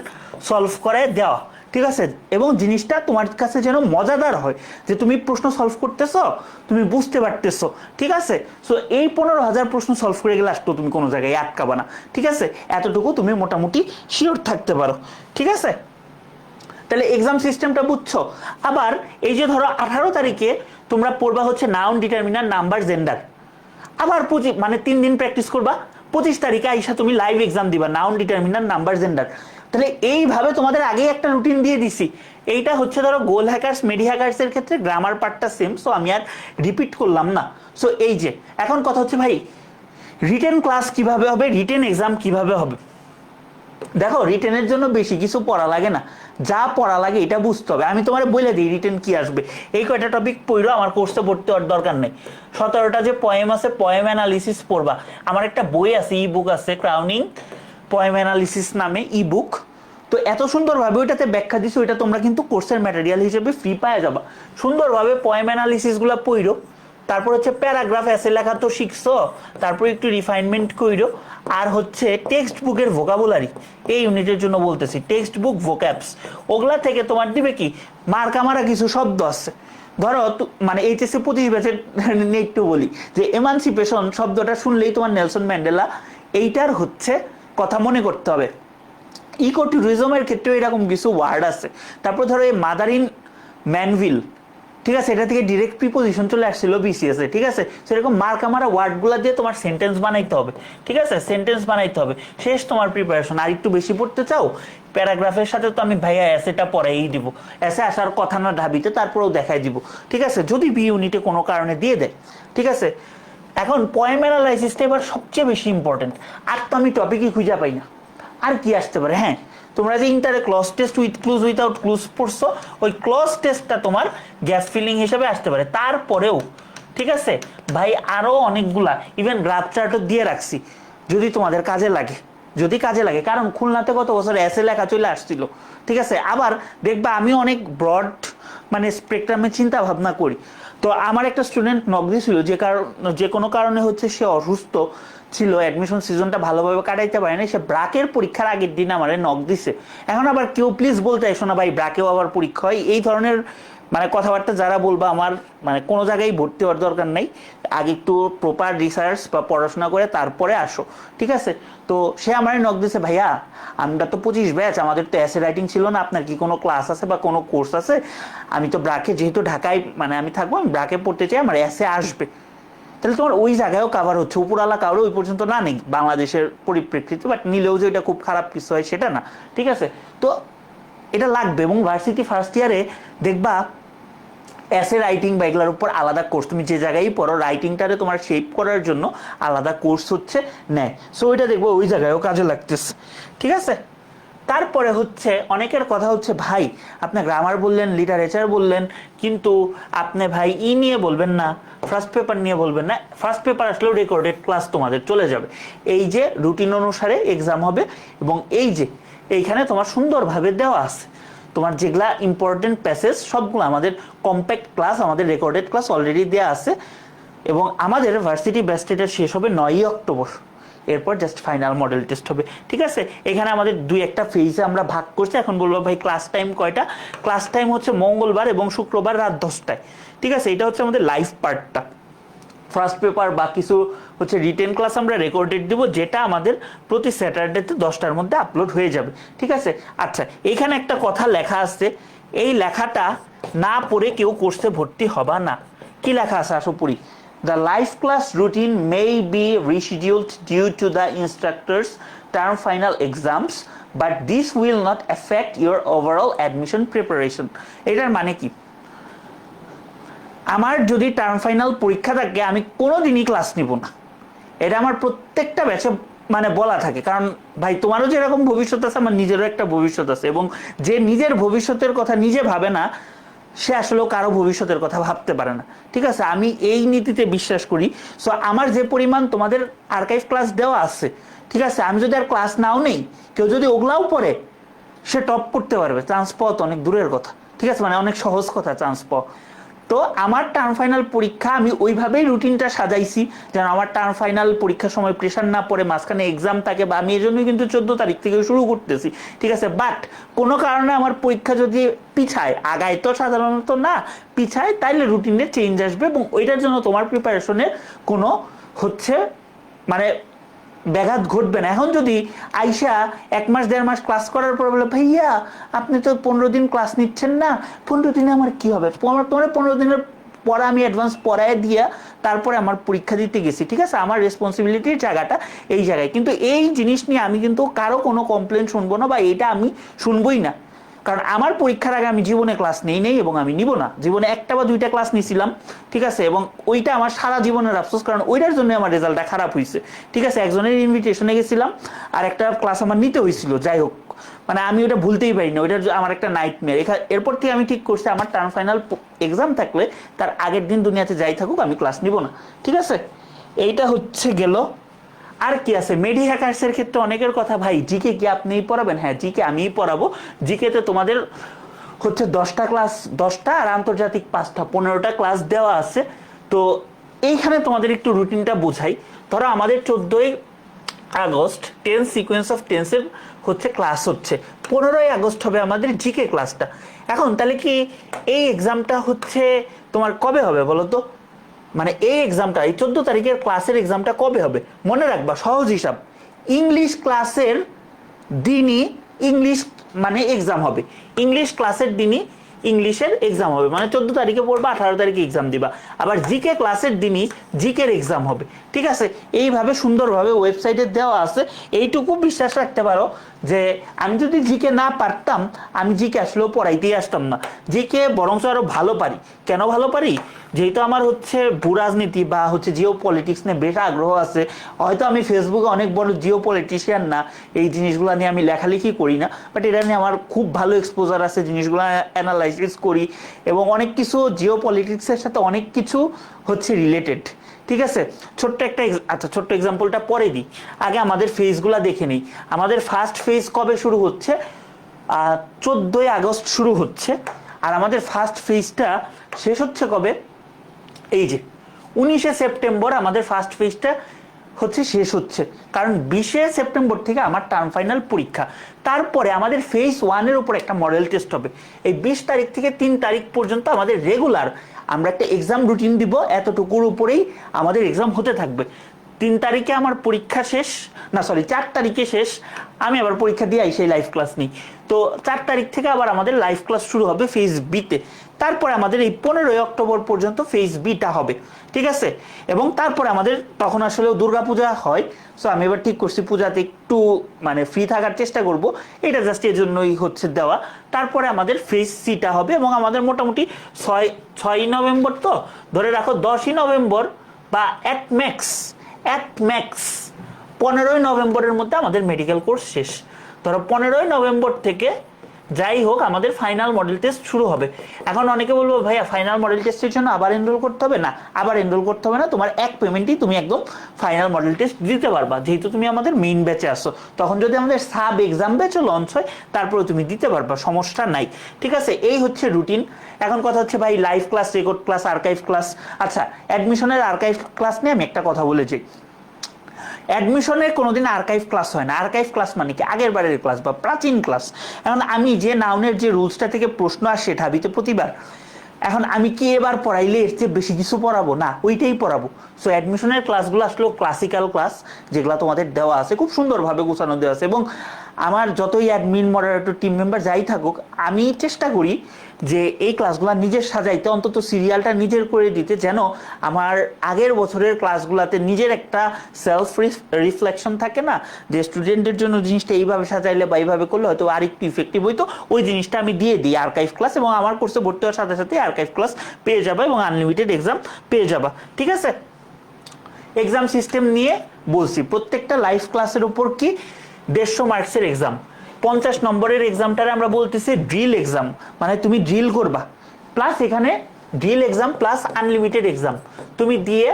সলভ করে দেওয়া, ঠিক আছে? এবং জিনিসটা তোমার কাছে যেন মজাদার হয়, যে তুমি প্রশ্ন সলভ করতেছো, তুমি বুঝতে পারতেছো, ঠিক আছে? সো এই 15,000 প্রশ্ন সলভ করে গেলে আসতো তুমি কোনো জায়গায় আটকাবা না, ঠিক আছে? এতটুকু তুমি মোটামুটি শিওর থাকতে পারো, ঠিক আছে? তাহলে এক্সাম সিস্টেমটা বুঝছো। আবার এই যে ধরো 18 তারিখে তোমরা পড়বা হচ্ছে নাউন, ডিটারমিনার, নাম্বার, জেন্ডার, আবার 25 মানে 3 দিন প্র্যাকটিস করবা, 25 তারিখে আইসা তুমি লাইভ এক্সাম দিবা নাউন, ডিটারমিনার, নাম্বার, জেন্ডার। তাহলে এইভাবে তোমাদের আগেই একটা রুটিন দিয়ে দিছি। এইটা হচ্ছে ধরো গোল হ্যাকার্স, মেডি হ্যাকার্স এর ক্ষেত্রে গ্রামার পার্টটা সেম, সো আমি আর রিপিট করলাম না। সো এই যে এখন কথা হচ্ছে ভাই রিটেন ক্লাস কিভাবে হবে, রিটেন এক্সাম কিভাবে হবে। দেখো রিটেনের জন্য বেশি কিছু পড়া লাগে না, যা পড়া লাগে এটা বুঝতে হবে। আমি তোমার বলে দিই রিটেন কি আসবে, এই কয়টা টপিক পড়লো, আমার কোর্সে ভর্তি হওয়ার দরকার নেই। 17টা যে পয়েম আছে, পয়েম অ্যানালিসিস পড়বা। আমার একটা বই আছে, ই বুক আছে, ক্রাউনিং পয়েম অ্যানালিসিস নামে ই বুক। তো এত সুন্দরভাবে ওইটাতে ব্যাখ্যা দিছি, ওইটা তোমরা কিন্তু কোর্সের ম্যাটেরিয়াল হিসেবে ফ্রি পাওয়া যাবা। সুন্দরভাবে পয়েম অ্যানালিসিসগুলো পড়ো, তারপর হচ্ছে প্যারাগ্রাফ এসে লেখা তো শিখছো, তারপর একটু রিফাইনমেন্ট কইরো। আর হচ্ছে টেক্সট বুকের ভোকাবুলারি, এই ইউনিটের জন্য বলতেছি, টেক্সট বুক ভোক্যাবস, ওগুলা থেকে তোমার দিবে কি মার্কা মারা কিছু শব্দ আছে। ধরো মানে এইচএসসি 25 ব্যাচের একটু বলি যে এমানসিপেশন শব্দটা শুনলেই তোমার নেলসন ম্যান্ডেলা এইটার হচ্ছে কথা মনে করতে হবে। ইকো ট্যুরিজমের ক্ষেত্রেও এরকম কিছু ওয়ার্ড আছে। তারপর ধরো এই মাদার ইন ম্যানভিল, ঠিক আছে, এটা থেকে ডিরেক্ট প্রিপোজিশন চলে আসছিল বিসিএস এ, ঠিক আছে? সেরকম মার্কা মারা ওয়ার্ডগুলো দিয়ে তোমার সেন্টেন্স বানাইতে হবে, ঠিক আছে? সেন্টেন্স বানাইতে হবে, শেষ তোমার প্রিপারেশন। আর একটু বেশি পড়তে চাও, প্যারাগ্রাফের সাথে তো আমি ভাইয়া এসেটা পড়াই দিব, এসে আসার কথা না ঢাবিতে, তারপরেও দেখাই দিব, ঠিক আছে? যদি বি ইউনিটে কোনো কারণে দিয়ে দেয়, ঠিক আছে? এখন পয়েম অ্যানালাইসিসটা এবার সবচেয়ে বেশি ইম্পর্টেন্ট। আর তো আমি টপিকই খুঁজে পাই না, আর কি আসতে পারে। হ্যাঁ, তোমরা যে ইন্টারে cloze test with clues without clues পড়ছো, ওই ক্লজ টেস্টটা তোমার গ্যাস ফিলিং হিসেবে আসতে পারে। তারপরেও ঠিক আছে ভাই, আরও অনেকগুলা ইভেন গ্রাফ চার্টও দিয়ে রাখছি, যদি তোমাদের কাজে লাগে, যদি কাজে লাগে। কারণ খুলনাতে গত বছর এসে লেখা চলে আসছিল, ঠিক আছে। আবার দেখবা আমি অনেক ব্রড মানে স্পেকট্রামে চিন্তা ভাবনা করি। তো আমার একটা স্টুডেন্ট নক দিয়েছিল, যে কোনো কারণে হচ্ছে সে অসুস্থ ছিল, অ্যাডমিশন সিজনটা ভালোভাবে কাটাইতে পারেনি, সে ব্রাকের পরীক্ষার আগের দিন আমারে নক দিছে। এখন আবার কেউ প্লিজ বলতে এসো না ভাই ব্রাকেও আবার পরীক্ষা হয়, এই ধরনের মানে কথাবার্তা যারা বলবা আমার মানে কোনো জায়গায় ভর্তি হওয়ার দরকার নেই। আগে একটু প্রপার রিসার্চ বা পড়াশোনা করে তারপরে আসো, ঠিক আছে। তো সে আমার নক দিছে, ভাইয়া আমরা তো 25 ব্যাচ, আমাদের তো এসে রাইটিং ছিল না, আপনার কি কোনো ক্লাস আছে বা কোনো কোর্স আছে? আমি তো ব্রাকে, যেহেতু ঢাকায় মানে আমি থাকবো, আমি ব্রাকে পড়তে চাই, আমার এসে আসবে। তাহলে তোমার ওই জায়গায়ও কাভার হচ্ছে, উপরওয়ালা কারো ওই পর্যন্ত না নেই বাংলাদেশের পরিপ্রেক্ষিতে, বাট নিলেও যে এটা খুব খারাপ কিছু হয় সেটা না, ঠিক আছে। তো এটা লাগবে। এবং ভার্সিটি ফার্স্ট ইয়ারে দেখবা এসে রাইটিং বা এগুলোর উপর আলাদা কোর্স, তুমি যে জায়গায় পড়ো রাইটিংটারে তোমার শেপ করার জন্য আলাদা কোর্স হচ্ছে নেয়। সো ওইটা দেখবো ওই জায়গায়ও কাজে লাগতেছে, ঠিক আছে। তারপরে হচ্ছে অনেকের কথা হচ্ছে, ভাই আপনি গ্রামার বললেন, লিটারেচার বললেন, কিন্তু আপনি ভাই নিয়ে বলবেন না, ফার্স্ট পেপার নিয়ে বলবেন না। ফার্স্ট পেপার আসলেও রেকর্ডেড ক্লাস তোমাদের চলে যাবে, এই যে রুটিন অনুসারে এক্সাম হবে, এবং এই যে এইখানে তোমার সুন্দরভাবে দেওয়া আছে তোমার যেগুলা ইম্পর্টেন্ট প্যাসেজ সবগুলো আমাদের কম্প্যাক্ট ক্লাস, আমাদের রেকর্ডেড ক্লাস অলরেডি দেওয়া আছে। এবং আমাদের ভার্সিটি ব্যাচটা শেষ হবে 9ই অক্টোবর, এরপর জাস্ট ফাইনাল মডেল টেস্ট হবে, ঠিক আছে। এখানে আমাদের দুই একটা ফেজে আমরা ভাগ করছি। এখন বলবো ভাই ক্লাস টাইম কয়টা? ক্লাস টাইম হচ্ছে মঙ্গলবার এবং শুক্রবার রাত 10টায়, ঠিক আছে। এটা হচ্ছে আমাদের লাইভ পার্টটা। ফার্স্ট পেপার বা কিছু হচ্ছে রিটেন ক্লাস আমরা রেকর্ডেড দিব, যেটা আমাদের প্রতি স্যাটারডেতে 10টার মধ্যে আপলোড হয়ে যাবে, ঠিক আছে। আচ্ছা, এখানে একটা কথা লেখা আছে, এই লেখাটা না পড়ে কেউ কোর্সে ভর্তি হবা না। কি লেখা আছে আসো পড়ি। The live class routine may be rescheduled due to the instructor's term final exams, but this will not affect your overall admission preparation. এটার মানে কি? আমার যদি টার্ম ফাইনাল পরীক্ষা থাকে, আমি কোনোদিনই ক্লাস নিব না, এটা আমার প্রত্যেকটা ব্যাচে মানে বলা থাকে। কারণ ভাই তোমারও যেরকম ভবিষ্যৎ আছে, আমার নিজেরও একটা ভবিষ্যৎ আছে, এবং যে নিজের ভবিষ্যতের কথা নিজে ভাবে না, সে আসলে কারো ভবিষ্যতের কথা ভাবতে পারে না, ঠিক আছে। আমি এই নীতিতে বিশ্বাস করি। সো আমার যে পরিমাণ তোমাদের আর্কাইভ ক্লাস দেওয়া আছে, ঠিক আছে, আমি যদি আর ক্লাস নাও নেই, কেউ যদি ওগুলাও পড়ে, সে টপ করতে পারবে। চান্স পাওয়া তো অনেক দূরের কথা, ঠিক আছে, মানে অনেক সহজ কথা চান্স পাওয়া। তো আমার টার্ম ফাইনাল পরীক্ষা আমি ওইভাবেই রুটিনটা সাজাইছি, যেন আমার টার্ম ফাইনাল পরীক্ষার সময় প্রেশার না পড়ে, মাঝখানে এক্সাম থাকে, বা আমি এই জন্যই কিন্তু 14 তারিখ থেকে শুরু করতেছি, ঠিক আছে। বাট কোনো কারণে আমার পরীক্ষা যদি পিছায়, আগায় তো সাধারণত না, পিছায়, তাইলে রুটিনে চেঞ্জ আসবে, এবং ওইটার জন্য তোমার প্রিপারেশনের কোনো হচ্ছে মানে ব্যাঘাত ঘটবে না। এখন যদি আইসা 1 মাস 1.5 মাস ক্লাস করার পর বলে, ভাইয়া আপনি তো 15 দিন ক্লাস নিচ্ছেন না, 15 দিনে আমার কি হবে? তোমার 15 দিনের পরে আমি অ্যাডভান্স পড়ায় দিয়া তারপরে আমার পরীক্ষা দিতে গেছি, ঠিক আছে। আমার রেসপন্সিবিলিটির জায়গাটা এই জায়গায়। কিন্তু এই জিনিস নিয়ে আমি কিন্তু কারো কোনো কমপ্লেন শুনবো না, বা এটা আমি শুনবই না। কারণ আমার পরীক্ষার আগে আমি জীবনে ক্লাস নেই এবং আমি নিব না। জীবনে 1টা বা 2টা ক্লাস নিছিলাম, ঠিক আছে, এবং ওইটা আমার সারা জীবনের আফসোস, কারণ ওইটার জন্য আমার রেজাল্টটা খারাপ হয়েছে, ঠিক আছে। একজনের ইনভিটেশনে গেছিলাম, আর একটা ক্লাস আমার নিতে হয়েছিল, যাই হোক, মানে আমি ওটা ভুলতেই পারি না, ওইটার আমার একটা নাইটমেয়ার। এরপর থেকে আমি ঠিক করছি, আমার টার্ম ফাইনাল এক্সাম থাকলে তার আগের দিন দুনিয়াতে যাই থাকুক, আমি ক্লাস নিব না, ঠিক আছে। এইটা হচ্ছে গেল। আর কি আছে মেডি হ্যাকার্সের ক্ষেত্রে অনেকের কথা, ভাই জিকে কি আপনিই পড়াবেন? হ্যাঁ, জিকে আমিই পড়াবো। জিকেতে তোমাদের হচ্ছে 10টা ক্লাস, 10টা আর আন্তর্জাতিক 5টা, 15টা ক্লাস দেওয়া আছে। তো এইখানে তোমাদের একটু রুটিনটা বোঝাই। ধরো আমাদের 14ই আগস্ট টেন্স সিকোয়েন্স অফ টেন্সের হচ্ছে ক্লাস হচ্ছে, 15ই আগস্ট হবে আমাদের জিকে ক্লাসটা। এখন তাহলে কি এই এক্সামটা হচ্ছে তোমার কবে হবে বলো তো? মানে এই এক্সামটা, এই 14 তারিখের ক্লাসের এক্সামটা কবে হবে? মনে রাখবা সহজ হিসাব, ইংলিশ ক্লাসের দিনই ইংলিশ মানে এক্সাম হবে, ইংলিশ ক্লাসের দিনই ইংলিশের এক্সাম হবে, মানে 14 তারিখে পড়বা, 18 তারিখে এক্সাম দিবা। আবার জিকে ক্লাসের দিনই জিকের এক্সাম হবে, ঠিক আছে? এইভাবে সুন্দরভাবে ওয়েবসাইটে দেওয়া আছে। এইটুকু বিশ্বাস রাখতে পারো যে আমি যদি জিকে না পারতাম, আমি জিকে আসলেও পড়াইতেই আসতাম না। জিকে বরঞ্চ আরো ভালো পারি। কেন ভালো পারি? যেহেতু আমার হচ্ছে ভূ রাজনীতি বা হচ্ছে জিও পলিটিক্স নিয়ে বেশ আগ্রহ আছে। হয়তো আমি ফেসবুকে অনেক বড় জিও পলিটিশিয়ান না, এই জিনিসগুলো নিয়ে আমি লেখালেখি করি না, বাট এটা নিয়ে আমার খুব ভালো এক্সপোজার আছে, জিনিসগুলো অ্যানালাইসিস করি এবং অনেক কিছু জিও পলিটিক্সের সাথে অনেক কিছু হচ্ছে রিলেটেড, ঠিক আছে? ছোট্ট এক্সাম্পলটা পরে দিই, আগে আমাদের ফেজগুলো দেখে নিই। আমাদের ফার্স্ট ফেজ কবে শুরু হচ্ছে? 14ই আগস্ট শুরু হচ্ছে। আর আমাদের ফার্স্ট ফেজটা শেষ হচ্ছে কবে? এই যে 19শে সেপ্টেম্বর আমাদের ফার্স্ট ফেজটা হচ্ছে শেষ হচ্ছে, কারণ 20শে সেপ্টেম্বর থেকে আমার টার্ম ফাইনাল পরীক্ষা। তারপরে আমাদের ফেজ 1-এর উপর একটা মডেল টেস্ট হবে। এই 20 তারিখ থেকে 3 তারিখ পর্যন্ত আমাদের রেগুলার আমরা একটা এক্সাম রুটিন দিব, এতটুকুর উপরেই আমাদের এক্সাম হতে থাকবে। 3 তারিখে আমার পরীক্ষা শেষ, না সরি 4 তারিখে শেষ, আমি আবার পরীক্ষা দিয়ে সেই লাইভ ক্লাস নিই। তো 4 তারিখ থেকে আবার আমাদের লাইভ ক্লাস শুরু হবে ফেজ বিতে। তারপরে আমাদের এই 15ই অক্টোবর পর্যন্ত ফেজ বিটা হবে, ঠিক আছে? এবং তারপরে আমাদের তখন আসলেও দুর্গাপূজা হয়। সো আমি এবার ঠিক করছি পূজাতে একটু মানে ফ্রি থাকার চেষ্টা করব, এটা জাস্ট এর জন্যই হচ্ছে দেওয়া। তারপরে আমাদের ফেজ সিটা হবে এবং আমাদের মোটামুটি 6ই নভেম্বর, তো ধরে রাখো 10ই নভেম্বর বা অ্যাট ম্যাক্স 15ই নভেম্বরের মধ্যে আমাদের মেডিকেল কোর্স শেষ। ধরো 15ই নভেম্বর থেকে যাই হোক আমাদের ফাইনাল মডেল টেস্ট শুরু হবে। এখন অনেকে বলবো ভাইয়া ফাইনাল মডেল টেস্টের জন্য আবার এনরোল করতে হবে? না, আবার এনরোল করতে হবে না, তোমার এক পেমেন্টেই তুমি একদম ফাইনাল মডেল টেস্ট দিতে পারবা, যেহেতু তুমি আমাদের মেইন ব্যাচে আসো। তখন যদি আমাদের সাব এক্সাম ব্যাচও লঞ্চ হয় তারপরে তুমি দিতে পারবা, সমস্যা নাই, ঠিক আছে? এই হচ্ছে রুটিন। এখন কথা হচ্ছে ভাই live class, record class, archive class. আচ্ছা, অ্যাডমিশনের আর্কাইভ ক্লাস নিয়ে আমি একটা কথা বলেছি। অ্যাডমিশনে কোনোদিন আর্কাইভ ক্লাস হয় না। আর্কাইভ ক্লাস মানে কি? আগের বারের ক্লাস বা প্রাচীন ক্লাস। এখন আমি যে নাউনের যে রুলসটা থেকে প্রশ্ন আসে ঢাবিতে প্রতিবার, এখন আমি কি এবার পড়াইলে এর চেয়ে বেশি কিছু পড়াবো? না, ওইটাই পড়াবো। সো অ্যাডমিশনের ক্লাসগুলো আসলে ক্লাসিক্যাল ক্লাস, যেগুলো তোমাদের দেওয়া আছে, খুব সুন্দরভাবে গোছানো দেওয়া আছে। এবং আমার যতই অ্যাডমিন, মডারেটর, টিম মেম্বার যাই থাকুক, আমি চেষ্টা করি যে এই ক্লাসগুলো নিজের সাজাইতে, অন্তত সিরিয়ালটা নিজের করে দিতে, যেন আমার আগের বছরের ক্লাসগুলোতে নিজের একটা সেলফ রিফ্লেকশন থাকে না, যে স্টুডেন্টের জন্য জিনিসটা এইভাবে সাজাইলে বা এইভাবে করলে হয়তো আর একটু ইফেক্টিভ হইতো, ওই জিনিসটা আমি দিয়ে দিই আর্কাইভ ক্লাস। এবং আমার কোর্সে ভর্তি হওয়ার সাথে সাথে আর্কাইভ ক্লাস পেয়ে যাবা এবং আনলিমিটেড এক্সাম পেয়ে যাবা, ঠিক আছে? এক্সাম সিস্টেম নিয়ে বলছি, প্রত্যেকটা লাইভ ক্লাসের উপর কি 150 মার্কসের এক্সাম। 50 নম্বরের এক্সামটারে আমরা বলতেছি ড্রিল এক্সাম, মানে তুমি ড্রিল করবা, প্লাস এখানে drill exam plus unlimited exam তুমি দিয়ে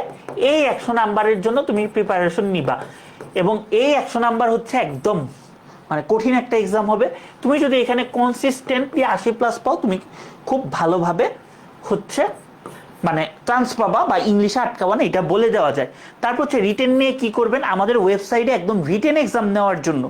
এই 100 নাম্বারের জন্য তুমি প্রিপারেশন নিবা। এবং এই 100 নাম্বার হচ্ছে একদম মানে কঠিন একটা এক্সাম হবে। তুমি যদি এখানে কনসিস্টেন্টলি 80+ পাও, তুমি খুব ভালোভাবে হচ্ছে মানে চান্স পাবা বা ইংলিশে আটকাবা না, এটা বলে দেওয়া যায়। তারপর হচ্ছে রিটেন নিয়ে কি করবেন, আমাদের ওয়েবসাইটে একদম রিটেন এক্সাম নেওয়ার জন্য,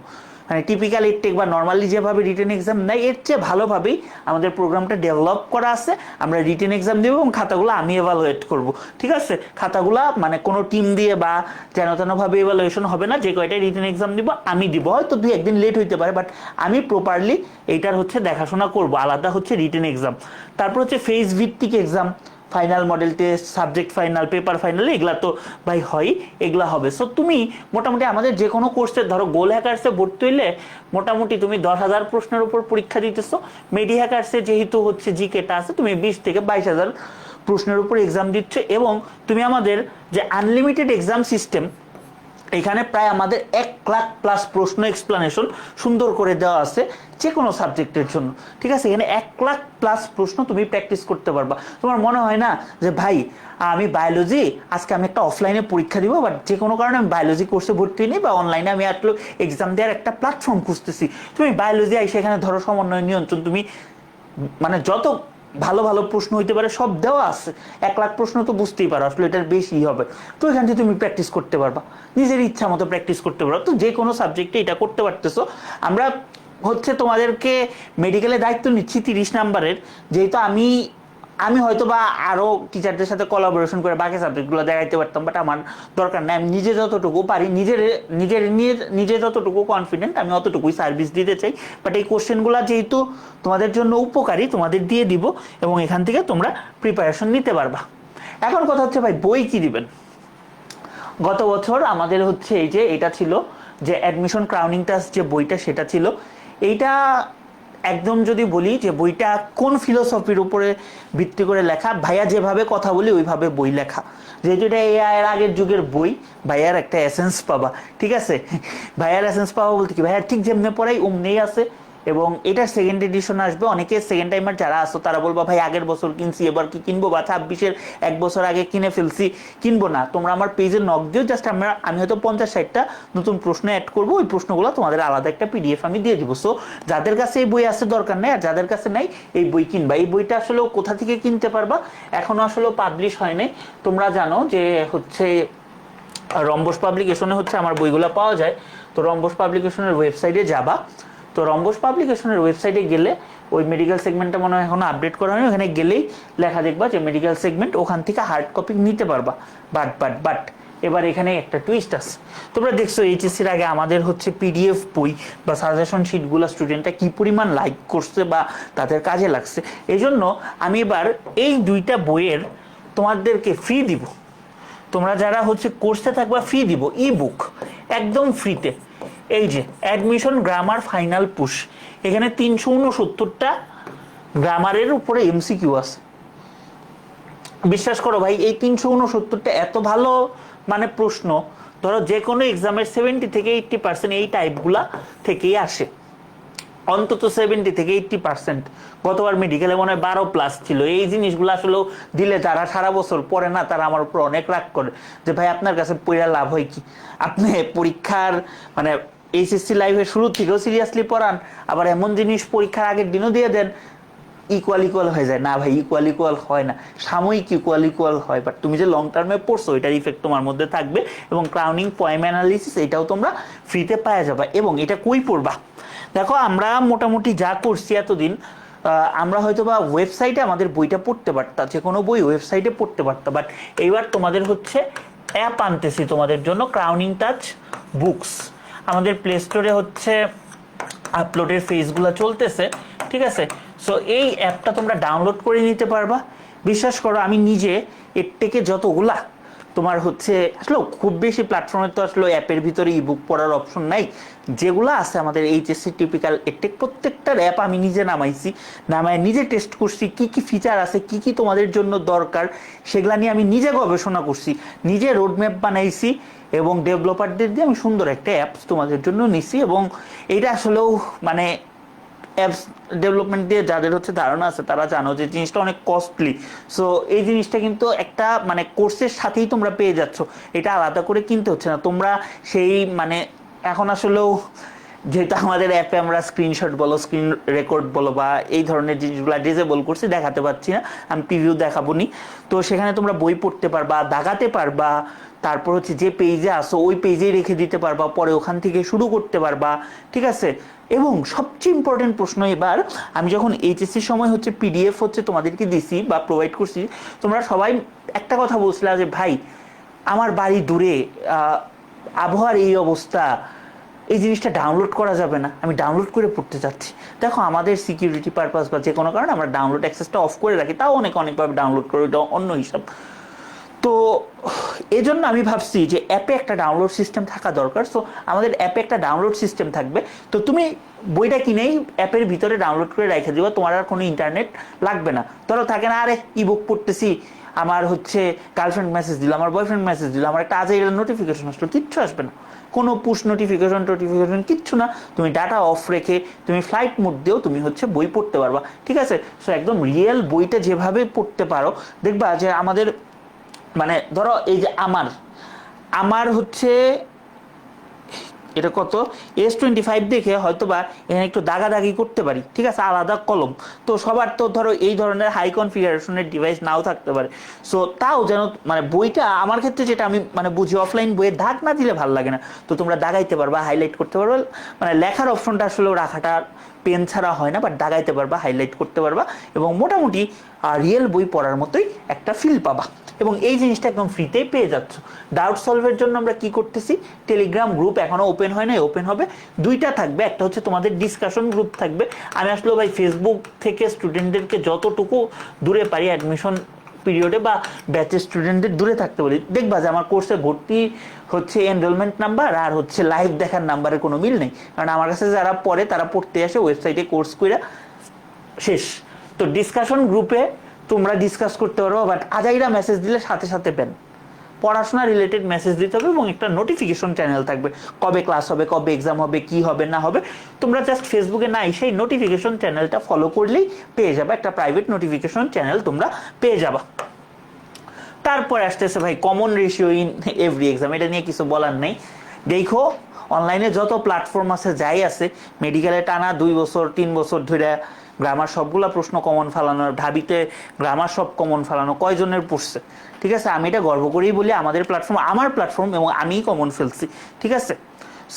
মানে টিপিক্যাল ইটটেক বা নর্মালি যেভাবে রিটেন এক্সাম নেয় এর চেয়ে ভালোভাবেই আমাদের প্রোগ্রামটা ডেভেলপ করা আছে। আমরা রিটেন এক্সাম দেবো এবং খাতাগুলো আমি এভালুয়েট করব, ঠিক আছে? খাতাগুলো মানে কোনো টিম দিয়ে বা যেন তেনভাবে এভালুয়েশন হবে না। যে কয়টাই রিটেন এক্সাম দিব আমি দিব, হয়তো 2-1 দিন লেট হইতে পারে, বাট আমি প্রপারলি এইটার হচ্ছে দেখাশোনা করব। আলাদা হচ্ছে রিটেন এক্সাম। তারপর হচ্ছে ফেজ ভিত্তিক exam, final model test, subject final, paper final, এগুলা তো ভাই হয়, এগুলা হবে। সো তুমি মোটামুটি আমাদের যে কোনো কোর্সে ধরো গোল হ্যাকার্সে ভর্তি হইলে মোটামুটি তুমি 10,000 প্রশ্নের উপর পরীক্ষা দিতেছো। মেডি হ্যাকার্সে যেহেতু হচ্ছে জিকেটা আছে, তুমি 20 থেকে 22,000 প্রশ্নের উপর এক্সাম দিচ্ছ। এবং তুমি আমাদের যে আনলিমিটেড এক্সাম সিস্টেম, এখানে প্রায় আমাদের 1,00,000+ প্রশ্ন এক্সপ্লানেশন সুন্দর করে দেওয়া আছে যে কোনো সাবজেক্টের জন্য, ঠিক আছে? এখানে 1,00,000+ প্রশ্ন তুমি প্র্যাকটিস করতে পারবা। তোমার মনে হয় না যে ভাই আমি বায়োলজি, আজকে আমি একটা অফলাইনে পরীক্ষা দিব, বাট যে কোনো কারণে আমি বায়োলজি কোর্সে ভর্তি নেই বা অনলাইনে আমি আসলে এক্সাম দেওয়ার একটা প্ল্যাটফর্ম খুঁজতেছি। তুমি বায়োলজি আইসে এখানে ধরো সমন্বয় নিয়ন্ত্রণ, তুমি মানে যত ভালো ভালো প্রশ্ন হইতে পারে সব দেওয়া আছে। 1,00,000 প্রশ্ন তো বুঝতেই পারো আসলে এটার বেশি হবে। তো এখান থেকে তুমি প্র্যাকটিস করতে পারবা, নিজের ইচ্ছা মতো প্র্যাকটিস করতে পারো। তো যে কোনো সাবজেক্টে এটা করতে পারতেছো। আমরা হচ্ছে তোমাদেরকে মেডিকেলের দায়িত্ব নিচ্ছি 30 নাম্বারের, যেহেতু আমি আমি হয়তো বা আরো টিচারদের সাথে কোলাবোরেশন করে বাকি সাবজেক্টগুলো দেখাইতে পারতাম, বাট আমার দরকার নেই। আমি নিজে যতটুকু পারি, নিজে যতটুকু কনফিডেন্ট, আমি অতটুকুই সার্ভিস দিতে চাই। বাট এই কোশ্চেনগুলো যেহেতু তোমাদের জন্য উপকারী, তোমাদের দিয়ে দিব এবং এখান থেকে তোমরা প্রিপারেশন নিতে পারবা। এখন কথা হচ্ছে ভাই বই কি দিবেন? গত বছর আমাদের হচ্ছে এই যে এটা ছিল যে অ্যাডমিশন ক্রাউনিং টাস্ক যে বইটা, সেটা ছিল এইটা। একদম যদি বলি যে বইটা কোন ফিলোসফির উপরে ভিত্তি করে লেখা, ভাইয়া যেভাবে কথা বলি ওইভাবে বই লেখা। যেহেতু এটা এআই এর আগের যুগের বই, ভাইয়ার একটা এসেন্স পাবা, ঠিক আছে? ভাইয়ার এসেন্স পাবা বলতে কি, ভাইয়ার ঠিক যেমনি পড়াই অমনেই আছে। এবং এটা সেকেন্ড এডিশন আসবে। অনেকে সেকেন্ড টাইমার যারা আসো তারা বলবা ভাই আগের বছর কিনছি এবার কি কিনবো, বা 26-এর এক বছর আগে কিনে ফেলছি, কিনবো না। তোমরা আমার পেজে নক দিও, জাস্ট আমি হয়তো 50-60টা নতুন প্রশ্ন অ্যাড করবো, ওই প্রশ্নগুলো তোমাদের আলাদা একটা পিডিএফ আমি দিয়ে দিব। সো যাদের কাছে এই বই আছে দরকার নেই, আর যাদের কাছে নাই এই বই কিনবা। এই বইটা আসলে কোথা থেকে কিনতে পারবা এখনো আসলে পাবলিশ হয় নাই। তোমরা জানো যে হচ্ছে রম্বস পাবলিকেশনে হচ্ছে আমার বইগুলো পাওয়া যায়। তো রম্বস পাবলিকেশনের ওয়েবসাইটে যাবা। তো রম্বস পাবলিকেশনের ওয়েবসাইটে গেলে ওই মেডিকেল সেগমেন্টটা মনে হয় এখনো আপডেট করা হয়নি, ওখানে গেলেই লেখা দেখবা যে মেডিকেল সেগমেন্ট, ওখান থেকে হার্ড কপি নিতে পারবা। বাট এবার এখানে একটা টুইস্ট আছে। তোমরা দেখছো এইচএসসির আগে আমাদের হচ্ছে পিডিএফ বই বা সাজেশন শিটগুলো স্টুডেন্টরা কি পরিমাণ লাইক করছে বা তাদের কাজে লাগছে। এই জন্য আমি এবার এই দুইটা বইয়ের তোমাদেরকে ফ্রি দিব। তোমরা যারা হচ্ছে কোর্সে থাকবা ফ্রি দিব, ই বুক একদম ফ্রিতে। এই যে অ্যাডমিশন গ্রামার ফাইনাল পুশ, এখানে 369টা গ্রামারের উপরে এমসিকিউ আছে। বিশ্বাস করো ভাই, এই 369টা এত ভালো মানে প্রশ্ন, ধরো যে কোনো এক্সামের 70 থেকে 80% এই টাইপগুলা থেকেই আসে, অন্তত 70 থেকে 80%। গতবার মেডিকেলে মনে হয় 12+ ছিল। এই জিনিসগুলো আসলে দিলে যারা সারা বছর পড়ে না তারা আমার উপর অনেক রাগ করে যে ভাই আপনার কাছে পড়া লাভ হয় কি, আপনি পরীক্ষার মানে এইচএসসি লাইফের শুরু থেকেও সিরিয়াসলি পড়ান, আবার এমন জিনিস পরীক্ষার আগের দিনও দিয়ে দেন, ইকুয়াল হয়ে যায় না ভাই। ইকুয়াল হয় না, সাময়িক ইকুয়াল হয়, বাট তুমি যে লং টার্মে পড়ছো এটার ইফেক্ট তোমার মধ্যে থাকবে। এবং ক্রাউনিং পয়েম অ্যানালিসিস এটাও তোমরা ফ্রিতে পাওয়া যাবে। এবং এটা কই পড়বা? দেখো আমরা মোটামুটি যা করছি এতদিন, আমরা হয়তো বা ওয়েবসাইটে আমাদের বইটা পড়তে পারতাম, যে কোনো বই ওয়েবসাইটে পড়তে পারতাম, বাট এইবার তোমাদের হচ্ছে অ্যাপ আনতেছি তোমাদের জন্য, ক্রাউনিং টাচ বুকস। আমাদের প্লে স্টোরে হচ্ছে আপলোডের ফেজগুলো চলতেছে, ঠিক আছে? সো এই অ্যাপটা তোমরা ডাউনলোড করে নিতে পারবা। বিশ্বাস করো আমি নিজে এর থেকে যতগুলা তোমার হচ্ছে আসলে খুব বেশি প্ল্যাটফর্মে তো আসলে অ্যাপের ভিতরে ইবুক পড়ার অপশন নাই, যেগুলো আছে আমাদের এইচএসসি টিপিক্যাল এটেক প্রত্যেকটার অ্যাপ আমি নিজে নামাইছি, নামায় নিজে টেস্ট করছি কি কি ফিচার আছে, কি কি তোমাদের জন্য দরকার, সেগুলা নিয়ে আমি নিজে গবেষণা করছি, নিজে রোডম্যাপ বানাইছি এবং ডেভেলপারদের দিয়ে আমি সুন্দর একটা অ্যাপস তোমাদের জন্য নিছি। এবং এইটা আসলেও মানে অ্যাপস ডেভেলপমেন্ট দিয়ে যাদের হচ্ছে ধারণা আছে তারা জানো যে জিনিসটা অনেক কস্টলি। সো এই জিনিসটা কিন্তু একটা মানে কোর্সের সাথেই তোমরা পেয়ে যাচ্ছ, এটা আলাদা করে কিনতে হচ্ছে না। তোমরা সেই মানে এখন আসলেও যেহেতু আমাদের অ্যাপে আমরা স্ক্রিনশট বলো, স্ক্রিন রেকর্ড বলো বা এই ধরনের জিনিসগুলো ডিসেবল করছি, দেখাতে পাচ্ছি না, আমি প্রিভিউ দেখাবো নি। তো সেখানে তোমরা বই পড়তে পারবা, দাগাতে পারবা, তারপর হচ্ছে যে পেজে আসো ওই পেজেই রেখে দিতে পারবা, পরে ওখান থেকে শুরু করতে পারবা, ঠিক আছে? এবং সবচেয়ে ইম্পর্টেন্ট প্রশ্ন, এবার আমি যখন এইচএসসির সময় হচ্ছে পিডিএফ হচ্ছে তোমাদেরকে দিছি বা প্রোভাইড করছি, তোমরা সবাই একটা কথা বলছিলা যে ভাই আমার বাড়ি দূরে, আবহাওয়ার এই অবস্থা, এই জিনিসটা ডাউনলোড করা যাবে না, আমি ডাউনলোড করে পড়তে চাচ্ছি। দেখো আমাদের সিকিউরিটি পারপাস বা যে কোনো কারণে আমরা ডাউনলোড অ্যাক্সেসটা অফ করে রাখি, তাও অনেকভাবে ডাউনলোড করে, এটা অন্য হিসাব। তো এই জন্য আমি ভাবছি যে অ্যাপে একটা ডাউনলোড সিস্টেম থাকা দরকার। সো আমাদের অ্যাপে একটা ডাউনলোড সিস্টেম থাকবে। তো তুমি বইটা কিনেই অ্যাপের ভিতরে ডাউনলোড করে রেখে দিবা, তোমার আর কোনো ইন্টারনেট লাগবে না। ধরো থাকে না, আরে ইবুক পড়তেছি, আমার হচ্ছে গার্লফ্রেন্ড মেসেজ দিল, আমার বয়ফ্রেন্ড মেসেজ দিল, আমার একটা আজই নোটিফিকেশন আসলো, কিচ্ছু আসবে না, কোনো পুশ নোটিফিকেশন কিচ্ছু না। তুমি ডাটা অফ রেখে তুমি ফ্লাইট মোড দিয়েও তুমি হচ্ছে বই পড়তে পারবা, ঠিক আছে? সো একদম রিয়েল বইটা যেভাবে পড়তে পারো, দেখবা যে আমাদের মানে ধরো এই যে আমার হচ্ছে এটা কত S25 দেখে হয়তো বা এখানে একটু দাগাদাগি করতে পারি, ঠিক আছে, আলাদা কলম। তো সবার তো ধরো এই ধরনের হাই কনফিগারেশনের ডিভাইস নাও থাকতে পারে। সো তাও যেন মানে বইটা আমার ক্ষেত্রে যেটা আমি মানে বুঝি, অফলাইন বইয়ের দাগ না দিলে ভালো লাগে না। তো তোমরা দাগাইতে পারবা, হাইলাইট করতে পারবা, মানে লেখার অপশনটা আসলে রাখাটা পেন ছাড়া হয় না, বাট দাগাইতে পারবা, হাইলাইট করতে পারবা। এবং মোটামুটি রিয়েল বই পড়ার মতোই একটা ফিল পাবা, এবং এই জিনিসটা একদম ফ্রিতেই পেয়ে যাচ্ছ। ডাউট সলভের জন্য আমরা কি করতেছি, টেলিগ্রাম গ্রুপ এখনো ওপেন হয় নাই, ওপেন হবে। দুইটা থাকবে, একটা হচ্ছে তোমাদের ডিসকাশন গ্রুপ থাকবে। আমি আসলে ভাই ফেসবুক থেকে স্টুডেন্টদেরকে যতটুকু দূরে পারি অ্যাডমিশন পিরিয়ডে বা ব্যাচের স্টুডেন্টদের দূরে থাকতে বলি। দেখবা যে আমার কোর্সে ভর্তি হচ্ছে এনরোলমেন্ট নাম্বার আর হচ্ছে লাইভ দেখার নাম্বারের কোনো মিল নেই, কারণ আমার কাছে যারা পড়ে তারা পড়তে আসে ওয়েবসাইটে কোর্স করে শেষ। তো ডিসকাশন গ্রুপে তোমরা ডিসকাস করতে পারো, বাট আজাইরা মেসেজ দিলে সাথে সাথে ব্যান। পড়াশোনা রিলেটেড মেসেজ দিতে হবে এবং একটা নোটিফিকেশন চ্যানেল থাকবে, কবে ক্লাস হবে, কবে এক্সাম হবে, কি হবে না হবে। তোমরা জাস্ট ফেসবুকে না সেই নোটিফিকেশন চ্যানেলটা ফলো করলেই পেয়ে যাবে, একটা প্রাইভেট নোটিফিকেশন চ্যানেল তোমরা পেয়ে যাবা। তারপরে আসতেছে ভাই common ratio in every exam, এটা নিয়ে কিছু বলার নেই। দেখো অনলাইনে যত প্ল্যাটফর্ম আছে যাই আছে, মেডিকেলে টানা 2 বছর 3 বছর ধরে গ্রামার সবগুলা প্রশ্ন কমন ফেলানো, ঢাবিতে গ্রামার সব কমন ফেলানো, কয়জনের পড়ছে? ঠিক আছে, আমি এটা গর্ব করেই বলি আমাদের প্ল্যাটফর্ম আমার প্ল্যাটফর্ম এবং আমিই কমন ফেলছি। ঠিক আছে,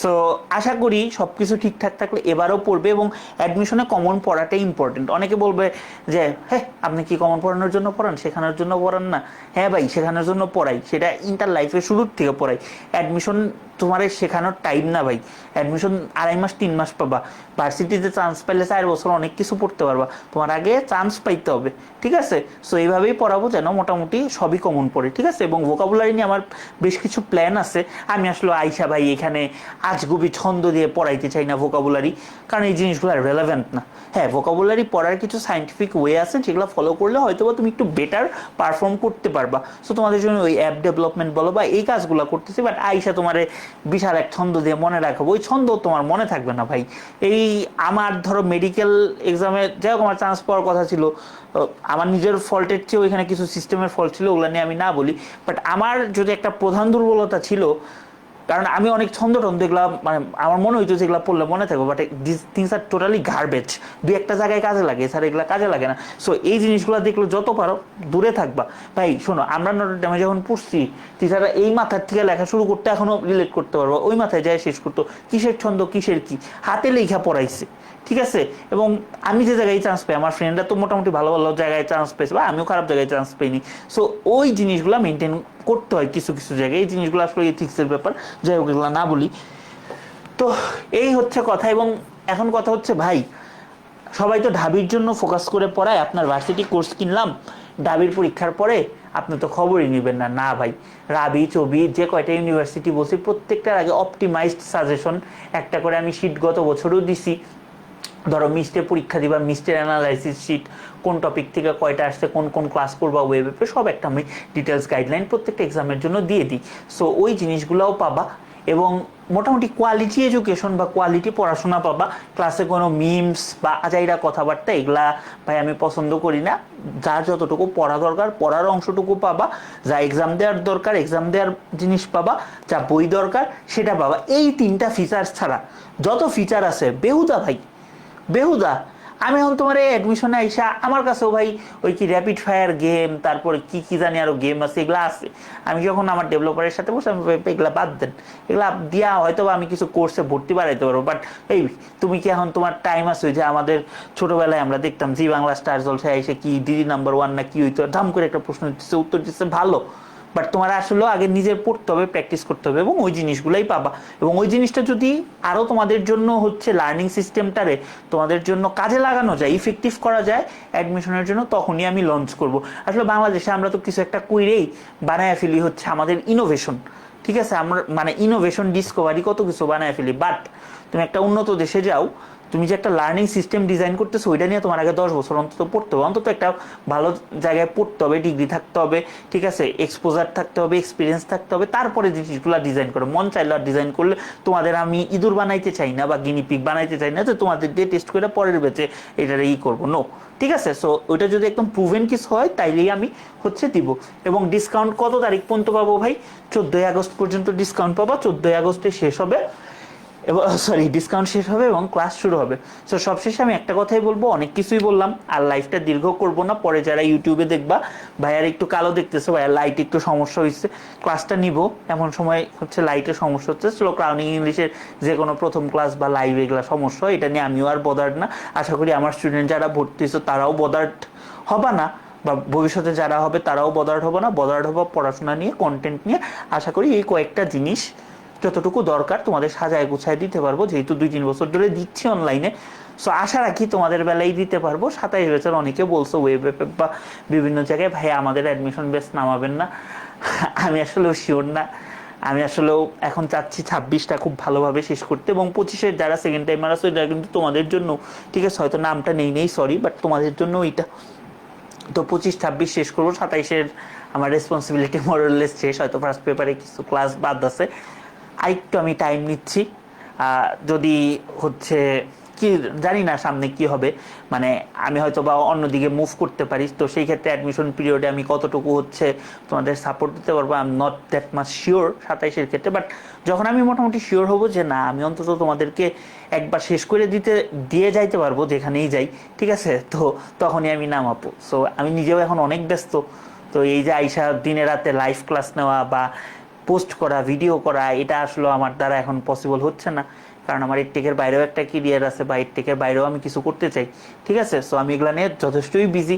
সো আশা করি সব কিছু ঠিকঠাক থাকলে এবারও পড়বে, এবং অ্যাডমিশনে কমন পড়াটাই ইম্পর্টেন্ট। অনেকে বলবে যে হ্যাঁ আপনি কি কমন পড়ানোর জন্য পড়ান, শেখানোর জন্য পড়ান না? হ্যাঁ ভাই, শেখানোর জন্য পড়াই, সেটা ইন্টার লাইফে শুরুর থেকে পড়াই। অ্যাডমিশন তোমার শেখানোর টাইম না ভাই। অ্যাডমিশন 2.5 মাস 3 মাস পাবা, ভার্সিটিতে চান্স পাইলে 4 বছর অনেক কিছু পড়তে পারবা, তোমার আগে চান্স পাইতে হবে। ঠিক আছে, সো এইভাবেই পড়াবো যেন মোটামুটি সবই কমন পড়ে। ঠিক আছে, এবং ভোকাবুলারি নিয়ে আমার বেশ কিছু প্ল্যান আছে। আমি আসলে আইসা ভাই এখানে আজগুবি ছন্দ দিয়ে পড়াইতে চাই না ভোকাবুলারি, কারণ এই জিনিসগুলো রেলেভেন্ট না। হ্যাঁ, ভোকাবুলারি পড়ার কিছু সাইন্টিফিক ওয়ে আছে, যেগুলো ফলো করলে হয়তো তুমি একটু বেটার পারফর্ম করতে পারবা। সো তোমাদের জন্য ওই অ্যাপ ডেভেলপমেন্ট বলো বা এই কাজগুলো করতেছি, বাট আইসা তোমার বিশাল এক ছন্দ দিয়ে মনে রাখাবো, ওই ছন্দ তোমার মনে থাকবে না ভাই। এই আমার ধরো মেডিকেল এক্সামে যাই হোক আমার চান্স পাওয়ার কথা ছিল, আমার নিজের ফল্টের চেয়ে ওইখানে কিছু সিস্টেমের ফল্ট ছিল, ওগুলো নিয়ে আমি না বলি। বাট আমার যদি একটা প্রধান দুর্বলতা ছিল, কারণ আমি অনেক ছন্দ টন্দ এগুলা মানে আমার মনে হইতো যেগুলো পড়লে মনে থাকবে, but this things are totally garbage. দুই একটা জায়গায় কাজে লাগে, স্যার এগুলো কাজে লাগে না। সো এই জিনিসগুলো দেখলে যত পারো দূরে থাকবা ভাই। শোনো, আমরা নটর ডেমে যখন পড়ছি, টিচাররা এই মাথার থেকে লেখা শুরু করতে এখনো রিলেট করতে পারবো, ওই মাথায় যায় শেষ করতো, কিসের ছন্দ কিসের কি হাতে লেখা পড়াইছে। ঠিক আছে, এবং আমি যে জায়গায় চান্স পাই, আমার ফ্রেন্ডরা তো মোটামুটি ভালো ভালো জায়গায় চান্স পেয়েছে, বা আমিও খারাপ জায়গায় চান্স পাইনি। সো ওই জিনিসগুলো মেনটেন করতে হয় কিছু কিছু জায়গায়, এই জিনিসগুলো আসলে এথিক্সের ব্যাপার, যাই হোক এগুলো না বলি। তো এই হচ্ছে কথা। এবং এখন কথা হচ্ছে ভাই, সবাই তো ঢাবির জন্য ফোকাস করে পড়ায়, আপনার ভার্সিটি কোর্স কিনলাম, ঢাবির পরীক্ষার পরে আপনি তো খবরই নেবেন না। না ভাই, রাবি চবি যে কয়টা ইউনিভার্সিটি বলছি প্রত্যেকটার আগে অপটিমাইজড সাজেশন একটা করে আমি শীট গত বছরও দিছি। ধরো মিস্টের পরীক্ষা দিবা, মিস্টের অ্যানালাইসিস শিট, কোন টপিক থেকে কয়টা আসছে, কোন কোন ক্লাস করবা ওয়েবে, সব একটা আমি ডিটেলস গাইডলাইন প্রত্যেকটা এক্সামের জন্য দিয়ে দিই। সো ওই জিনিসগুলোও পাবা, এবং মোটামুটি কোয়ালিটি এডুকেশন বা কোয়ালিটি পড়াশোনা পাবা। ক্লাসে কোনো মিমস বা আজাইরা কথাবার্তা এগুলা ভাই আমি পছন্দ করি না। যার যতটুকু পড়া দরকার পড়ার অংশটুকু পাবা, যা এক্সাম দেওয়ার দরকার এক্সাম দেওয়ার জিনিস পাবা, যা বই দরকার সেটা পাবা। এই 3টা ফিচার্স ছাড়া যত ফিচার আছে বেহুদা ভাই, বেহুদা। আমি এখন তোমার অ্যাডমিশনে আইসা আমার কাছেও ভাই ওই কি র্যাপিড ফায়ার গেম, তারপরে কি কি জানি আরো গেম আছে, এগুলো আছে। আমি যখন আমার ডেভেলপারের সাথে বসে আমি এগুলা বাদ দেন, এগুলা দিয়া হয়তো আমি কিছু কোর্সে ভর্তি বাড়াইতে পারবো। বাট এই তুমি কি এখন তোমার টাইম আছে যে আমাদের ছোটবেলায় আমরা দেখতাম জি বাংলা স্টার জলসায় এসে কি দিদি নাম্বার 1 না কি হইতো, ধাম করে একটা প্রশ্ন দিচ্ছে উত্তর দিচ্ছে ভালো, বাট তোমার আসলে আগে নিজের পড়তে হবে, প্র্যাকটিস করতে হবে, এবং ওই জিনিসগুলাই পাবা। এবং ওই জিনিসটা যদি আরও তোমাদের জন্য হচ্ছে লার্নিং সিস্টেমটারে তোমাদের জন্য কাজে লাগানো যায়, ইফেক্টিভ করা যায় অ্যাডমিশনের জন্য, তখনই আমি লঞ্চ করব। আসলে বাংলাদেশে আমরা তো কিছু একটা কইরেই বানায় ফেলি হচ্ছে আমাদের ইনোভেশন। ঠিক আছে, আমরা মানে ইনোভেশন ডিসকভারি কত কিছু বানায় ফেলি, বাট তুমি একটা উন্নত দেশে যাও, তুমি যে একটা লার্নিং সিস্টেম ডিজাইন করতেছো ওইটা নিয়ে তোমার আগে 10 বছর অন্তত পড়তে হবে, অন্তত একটা ভালো জায়গায় পড়তে হবে, ডিগ্রি থাকতে হবে, ঠিক আছে, এক্সপোজার থাকতে হবে, এক্সপিরিয়েন্স থাকতে হবে, তারপরে জিনিসগুলো ডিজাইন করো। মন চাইলে আর ডিজাইন করলে তোমাদের আমি ইঁদুর বানাইতে চাই না বা গিনিপিক বানাইতে চাই না, তো তোমাদের দিয়ে টেস্ট করে পরের বেচে এটার করবো, নো। ঠিক আছে, সো ওইটা যদি একদম প্রুভেন কিছু হয় তাইলেই আমি হচ্ছে দিব। এবং ডিসকাউন্ট কত তারিখ পর্যন্ত পাবো ভাই? 14ই আগস্ট পর্যন্ত ডিসকাউন্ট পাবো, 14ই আগস্টে শেষ হবে, এবং সরি ডিসকাউন্ট শেষ হবে এবং ক্লাস শুরু হবে। সো সবশেষে আমি একটা কথাই বলবো, অনেক কিছুই বললাম, আর লাইফটা দীর্ঘ করবো না। পরে যারা ইউটিউবে দেখবা ভাইয়ার একটু কালো দেখতেছে, ভাইয়ার লাইট একটু সমস্যা হয়েছে, ক্লাসটা নিব এমন সময় হচ্ছে লাইটের সমস্যা হচ্ছে, স্লো ক্রাউনিং ইংলিশের যে কোনো প্রথম ক্লাস বা লাইভ এগুলো সমস্যা, এটা নিয়ে আমিও আর বদার্ড না। আশা করি আমার স্টুডেন্ট যারা ভর্তি হয়েছে তারাও বদার্ড হবা না। বা ভবিষ্যতে যারা হবে তারাও বদার্ড হবো না, বদার্ড হবো পড়াশোনা নিয়ে, কন্টেন্ট নিয়ে। আশা করি এই কয়েকটা জিনিস যতটুকু দরকার তোমাদের সাজায় গুছায় দিতে পারবো, যেহেতু 2-3 বছর ধরে দিচ্ছি অনলাইনে। সো আশা রাখি তোমাদের বেলায় দিতে পারবো। 27 বছর অনেকে বলছো ওয়েব বা বিভিন্ন জায়গায়, ভাই আমাদের অ্যাডমিশন বেস নামাবেন না। আমি আসলেও শিওর না। আমি আসলেও এখন চাচ্ছি 26টা খুব ভালোভাবে শেষ করতে, এবং 25-এর যারা সেকেন্ড টাইমার আছে এটা কিন্তু তোমাদের জন্য, ঠিক আছে, হয়তো নামটা নেই সরি, বাট তোমাদের জন্য ওইটা। তো 25-26 শেষ করবো, 27-এর আমার রেসপন্সিবিলিটি মোরাললেস শেষ, হয়তো ফার্স্ট পেপারে কিছু ক্লাস বাদ আছে, আরেকটু আমি টাইম নিচ্ছি। যদি হচ্ছে কি জানি না সামনে কি হবে, মানে আমি হয়তো বা অন্যদিকে মুভ করতে পারি, তো সেই ক্ষেত্রে অ্যাডমিশন পিরিয়ডে আমি কতটুকু হচ্ছে তোমাদের সাপোর্ট দিতে পারবো I am not that much sure 27-এর ক্ষেত্রে। বাট যখন আমি মোটামুটি শিওর হব যে না আমি অন্তত তোমাদেরকে একবার শেষ করে দিয়ে যাইতে পারবো যেখানেই যাই, ঠিক আছে, তো তখনই আমি নামাবো। সো আমি নিজেও এখন অনেক ব্যস্ত। তো এই যে আইসা দিনে রাতে লাইভ ক্লাস নেওয়া বা পোস্ট করা, ভিডিও করা, এটা আসলে আমার দ্বারা এখন পসিবল হচ্ছে না, কারণ আমার এর বাইরেও একটা কেরিয়ার আছে, বা এর বাইরেও আমি কিছু করতে চাই, ঠিক আছে। সো আমি এগুলো নিয়ে যথেষ্টই বিজি,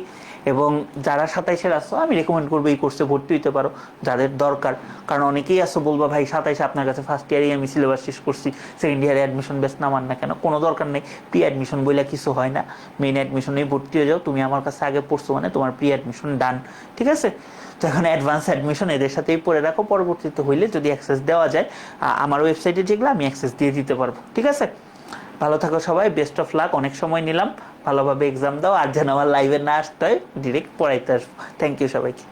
এবং যারা 27-এর আসো আমি রেকমেন্ড করবো এই কোর্সে ভর্তি হইতে পারো যাদের দরকার। কারণ অনেকেই আসো বলবো ভাই 27-এ আপনার কাছে ফার্স্ট ইয়ারেই আমি সিলেবাস শেষ করছি, সেকেন্ড ইয়ারে অ্যাডমিশন বেস নামান না কেন? কোনো দরকার নেই, প্রি অ্যাডমিশন বইলে কিছু হয় না, মেইন অ্যাডমিশনেই ভর্তি হয়ে যাও। তুমি আমার কাছে আগে পড়ছো মানে তোমার প্রি অ্যাডমিশন ডান, ঠিক আছে। তো এখন অ্যাডভান্স অ্যাডমিশন এদের সাথেই পড়ে রাখো, পরবর্তীতে হইলে যদি অ্যাক্সেস দেওয়া যায় আমার ওয়েবসাইটে যেগুলো আমি অ্যাক্সেস দিয়ে দিতে পারবো, ঠিক আছে। ভালো থাকো সবাই, বেস্ট অফ লাক। অনেক সময় নিলাম, ভালোভাবে এক্সাম দাও, আর যেন আমার লাইভে না আসতে হয়, ডিরেক্ট পড়াইতে আসবো। থ্যাংক ইউ সবাইকে।